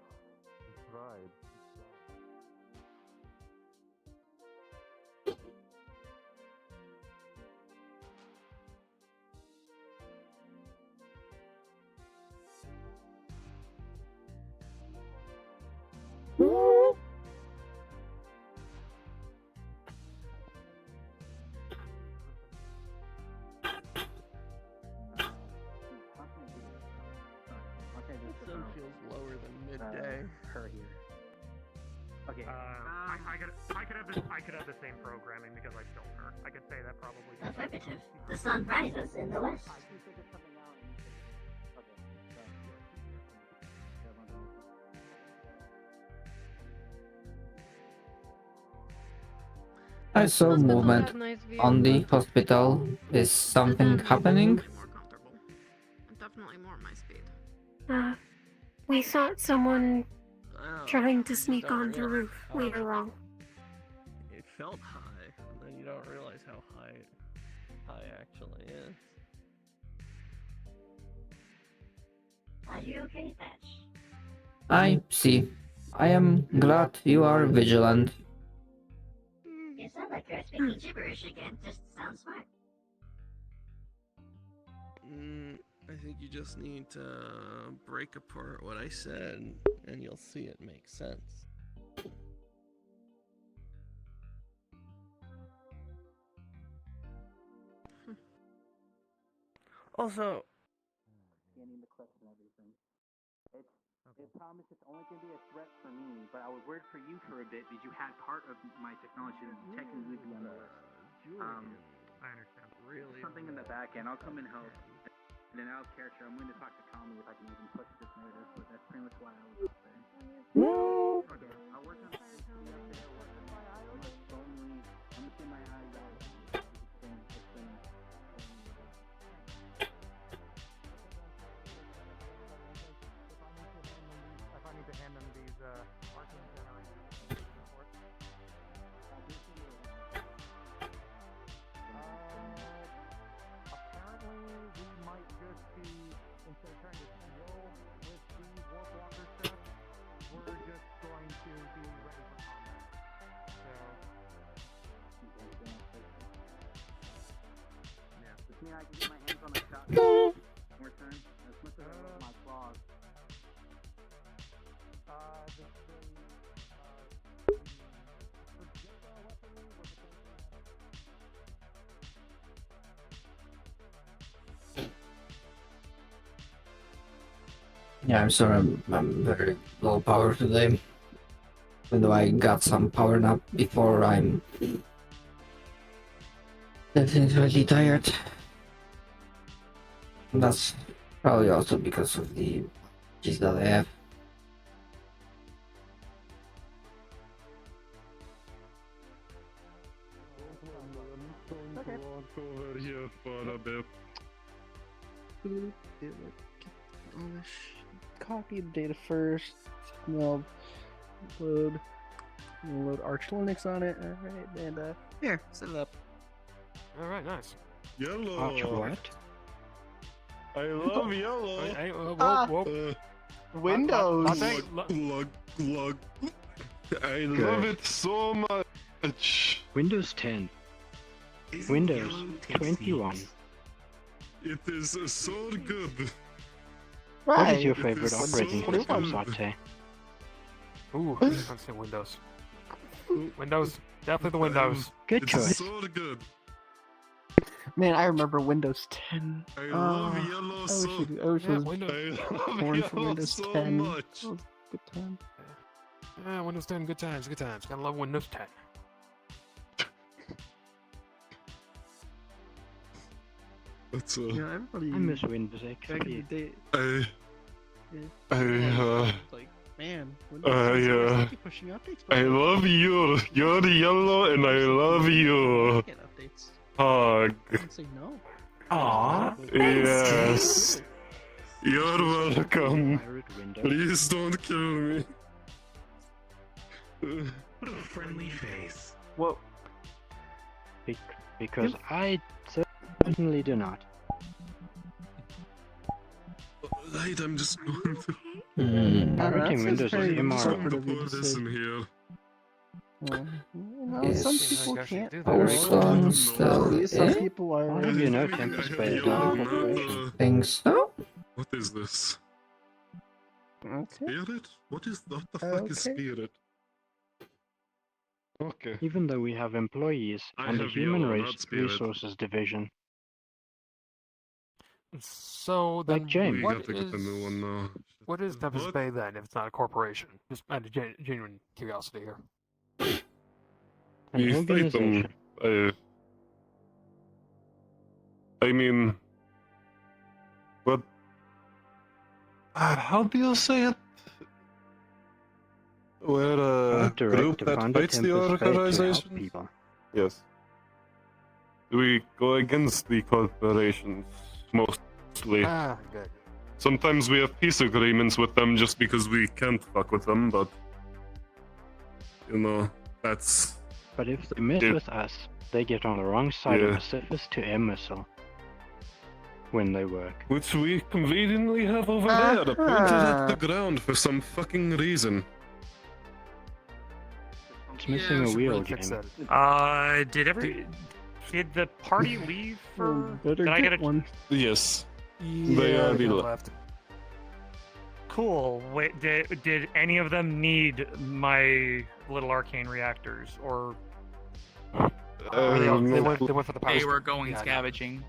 The sun feels lower than midday. Her here. Okay. I could have the same programming because I killed her. I could say that probably. Affirmative. The sun rises in the west. I saw movement on the hospital. Is something happening? Definitely more my speed. We saw someone trying to sneak onto the roof. We were wrong. It felt high, and then you don't realize how high actually is. Are you okay, Thatch? I see. I am glad you are vigilant. You sound like you're speaking gibberish again. Just sound smart. I think you just need to break apart what I said, and you'll see it makes sense. Also, Scanning the clips and everything. It promised it's only going to be a threat for me, but I was worried for you for a bit because you had part of my technology that technically be on the list. I understand. Really? Something in the back end. I'll come and help. And then out of character, I'm going to talk to Tommy if I can even push this narrative, but that's pretty much why I was out there. Okay, I'll work on I'm gonna keep my eyes out. If I need to hand them these marking generators. Apparently, we might just be, instead of trying to deal with the warp walker stuff, we're just going to be ready for combat. So, yeah, just mean I can get my hands on a shotgun. More turn. As much as I love my claws. Yeah, I'm sorry, I'm very low power today. Even though I got some power nap before, I'm definitely tired. And that's probably also because of the G's that I have. Over here for a bit. All this copy the data first. We'll load Arch Linux on it. Alright, and here, set it up. Alright, nice. Yellow. Arch what? I love yellow. Windows. Glug. I love it so much. Windows 10. Windows 21. It is so good. What is your It favorite is operating so system, good. Sate? Ooh, I'm say Windows. Windows, definitely the Windows. Good It's choice. so good. Man, I remember Windows 10. I love yellow so. I wish it was Windows. I love born for yellow Windows so 10. much. That was a good time. Yeah, Windows 10, good times. Gotta love Windows 10. That's Yeah, everybody. I miss Windows Back in XP. the day. Like, man. Keep pushing updates. I love you. You're yellow, and I love you. Get updates. Hug. I didn't say no. Aww. Yes. You're welcome. Please don't kill me. Put a friendly face. Well, because I certainly do not. Right, I'm just going to. Pirating Windows is immoral. Trying to pour this in here. Some people can't. Also, still, Some people are. How do you know Tempest Bay is not a corporation? Think so? What is this? Okay. Spirit? What the fuck is spirit? Okay. Even though we have employees I and a have human yellow, race not spirit. resources division. So Like then, James. what We gotta get a new one now. what is Tempest What? Bay then if it's not a corporation? Just out of genuine curiosity here. An We fight them. organization. I mean, what? How do you say it? We're a group Directive that under fights the Tempest Bay to help organization. people. Yes. We go against the corporations mostly. Good. Sometimes we have peace agreements with them just because we can't fuck with them, but that's. But if they mess Yeah. with us, they get on the wrong side of Yeah. the surface to air missile when they work. Which we conveniently have over there, pointed at the ground for some fucking reason. It's missing a wheel, fix game. that. Did the party leave for? Better Did I get a one. Yes. Yeah, They are they the left. Cool. Wait, did any of them need my little arcane reactors or? They went for the power. They were going scavenging.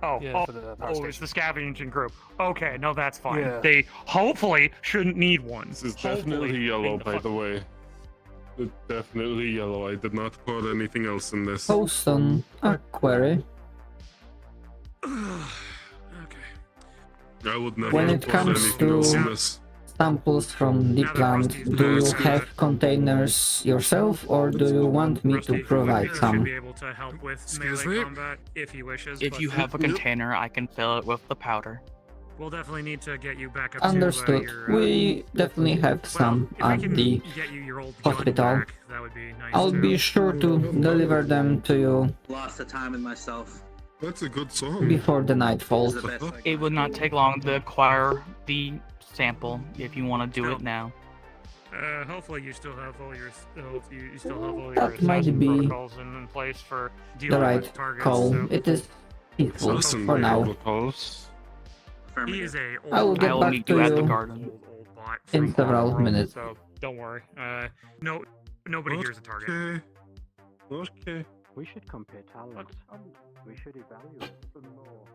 Oh, Yeah, for the power it's station. the scavenging group. Okay, no, that's fine. Yeah. They hopefully shouldn't need one. This is Hopefully. definitely yellow, by fuck- the way. It's definitely yellow. I did not pour anything else in this. Post on a query. I would never When have it poured comes anything else in to this. samples from the plant, do you have containers yourself, or do you want me to provide Should some? be able to help with Excuse melee me? combat if he wishes. If but you have a container, I can fill it with the powder. we'll definitely need to get you back up Understood. to your. We definitely have some if I at can the get you your old gun hospital. back, that would be nice. I'll too. be sure to deliver them to you Lost the time in myself. That's a good song. before the night falls. It's the best I It would not take long to acquire the sample if you want to do it now. Hopefully you still have all your you still have all your That might assassin be protocols in place for The dealing right with targets. call. So. It is peaceful Listen, for now. protocols. He is a old, I will get I will back meet to you at the you garden. old bot in from several World, minutes. So don't worry. Nobody here's a target. Okay. We should compare talents. We should evaluate them more.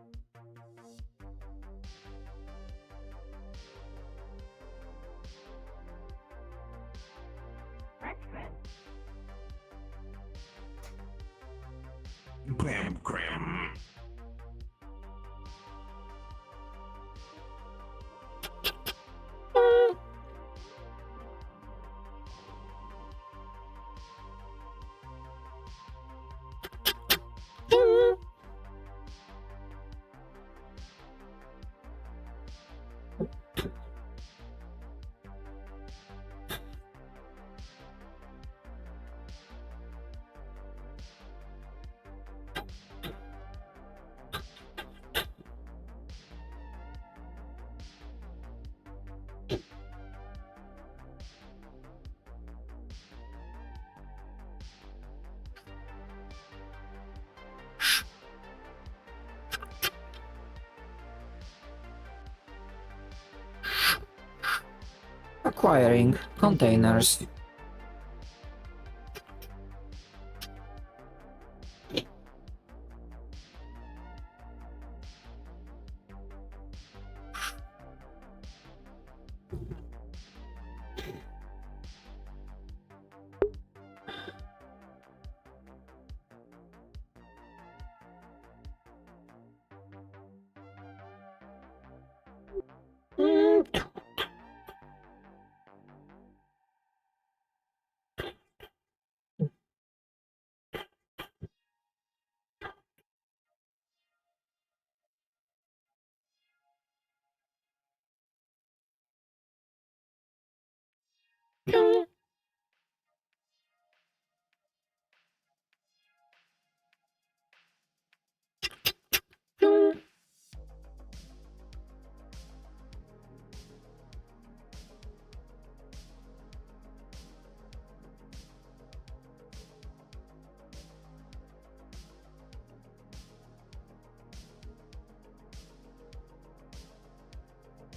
Gram. Acquiring containers.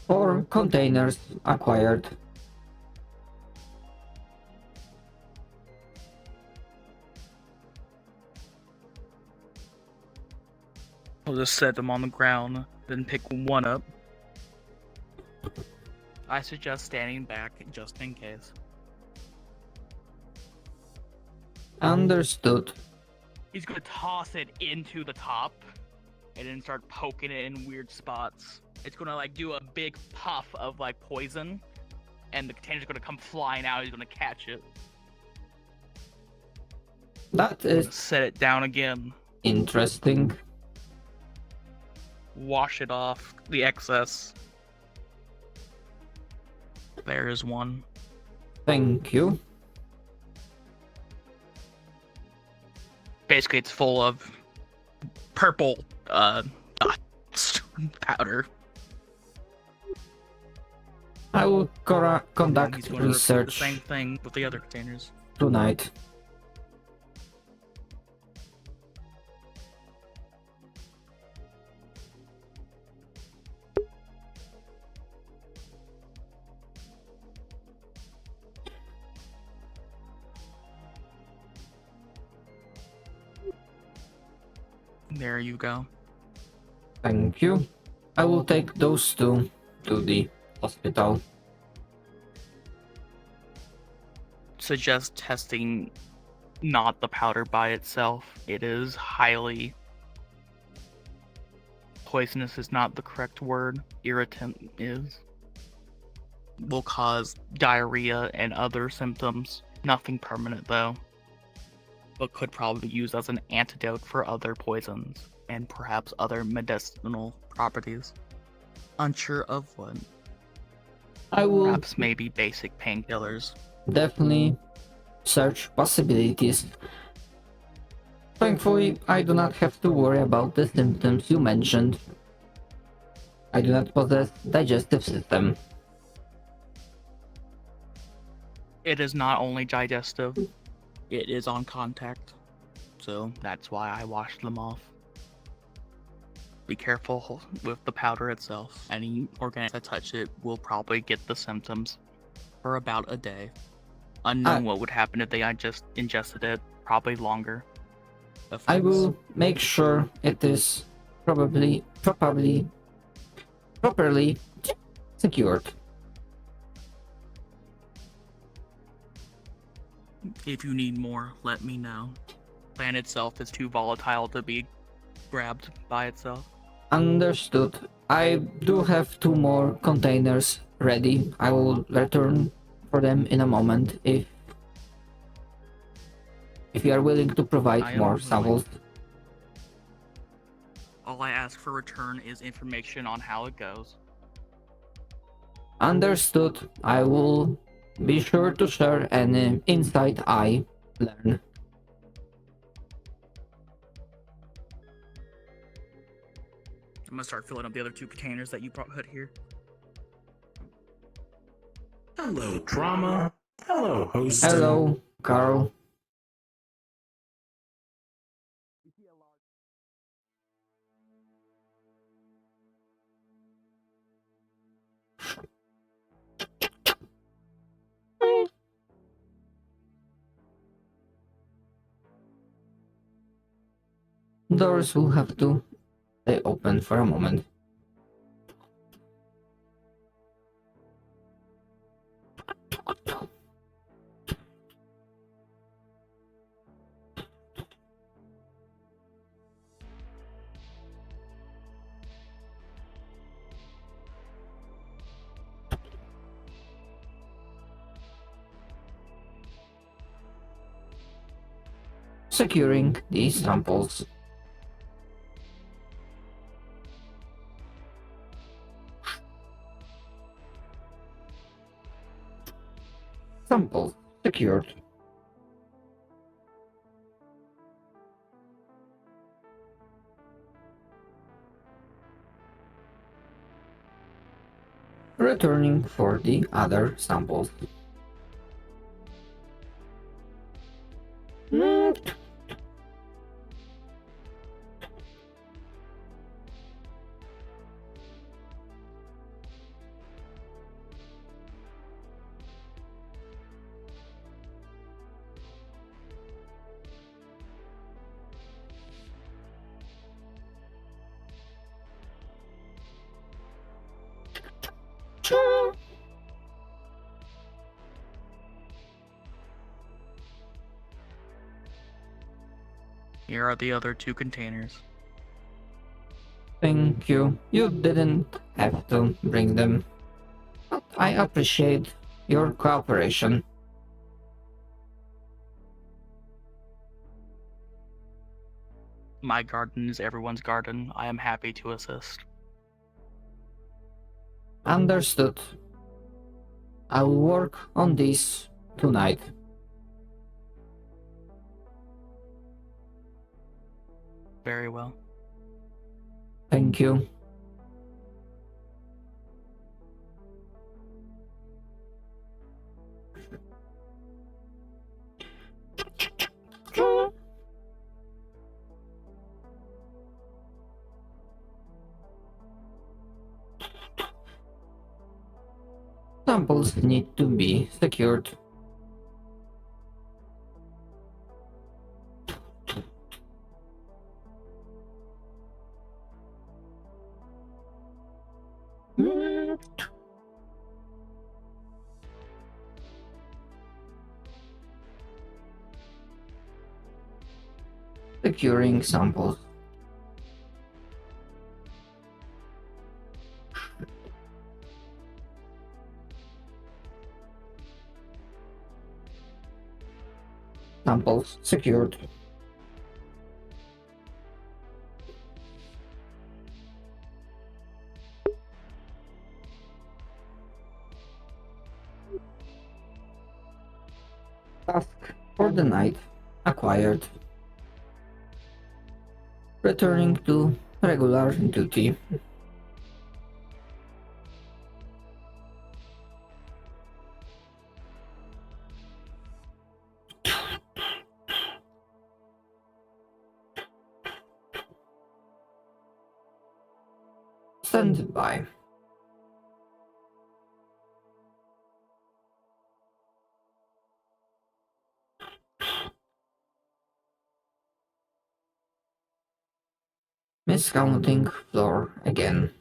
4 containers acquired. I'll just set them on the ground, then pick one up. I suggest standing back just in case. Understood. He's gonna toss it into the top and then start poking it in weird spots. It's gonna like do a big puff of like poison, and the container's gonna come flying out. He's gonna catch it. That is Set it down again. interesting. Wash it off, the excess. There is one. Thank you. Basically, it's full of purple powder. I will conduct He's going to repeat the research same thing with the other containers. tonight. There you go. Thank you. I will take those two to the hospital. Suggest testing not the powder by itself. It is highly poisonous is not the correct word. Irritant is. Will cause diarrhea and other symptoms. Nothing permanent though. But could probably be used as an antidote for other poisons and perhaps other medicinal properties. Unsure of what. I will Perhaps maybe basic painkillers. definitely search possibilities. Thankfully, I do not have to worry about the symptoms you mentioned. I do not possess digestive system. It is not only digestive, it is on contact. So that's why I washed them off. Be careful with the powder itself. Any organic that touch it will probably get the symptoms for about a day. Unknown what would happen if they just ingested it, probably longer. I will make sure it is properly secured. If you need more, let me know. Plant itself is too volatile to be grabbed by itself. Understood. I do have 2 more containers ready. I will return for them in a moment if you are willing to provide more samples. All I ask for return is information on how it goes. Understood. I will be sure to share any insight I learn. I'm gonna start filling up the other 2 containers that you put here. Hello, drama. Hello, host. Hello, Carl. Doors will have to stay open for a moment. Securing these samples. secured. Returning for the other samples. Here are the other 2 containers. Thank you. You didn't have to bring them, but I appreciate your cooperation. My garden is everyone's garden. I am happy to assist. Understood. I will work on this tonight. Very well. Thank you. Samples need to be secured. Securing samples. Samples secured. Task for the night acquired. Returning to regular duty. Stand by. Miscounting floor again.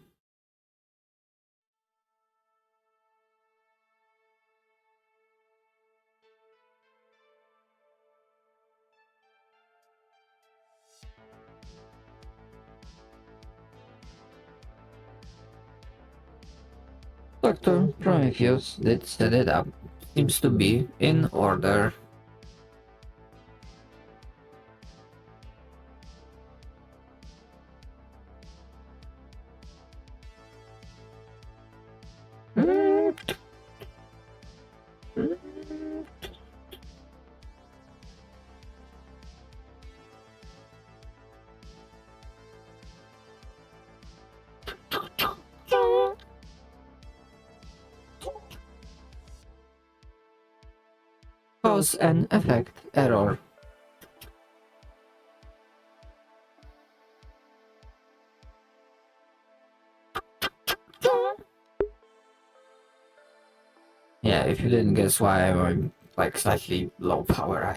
Dr. Prometheus did set it up. Seems to be in order. Cause and effect error. Yeah, if you didn't guess why I'm like slightly low power,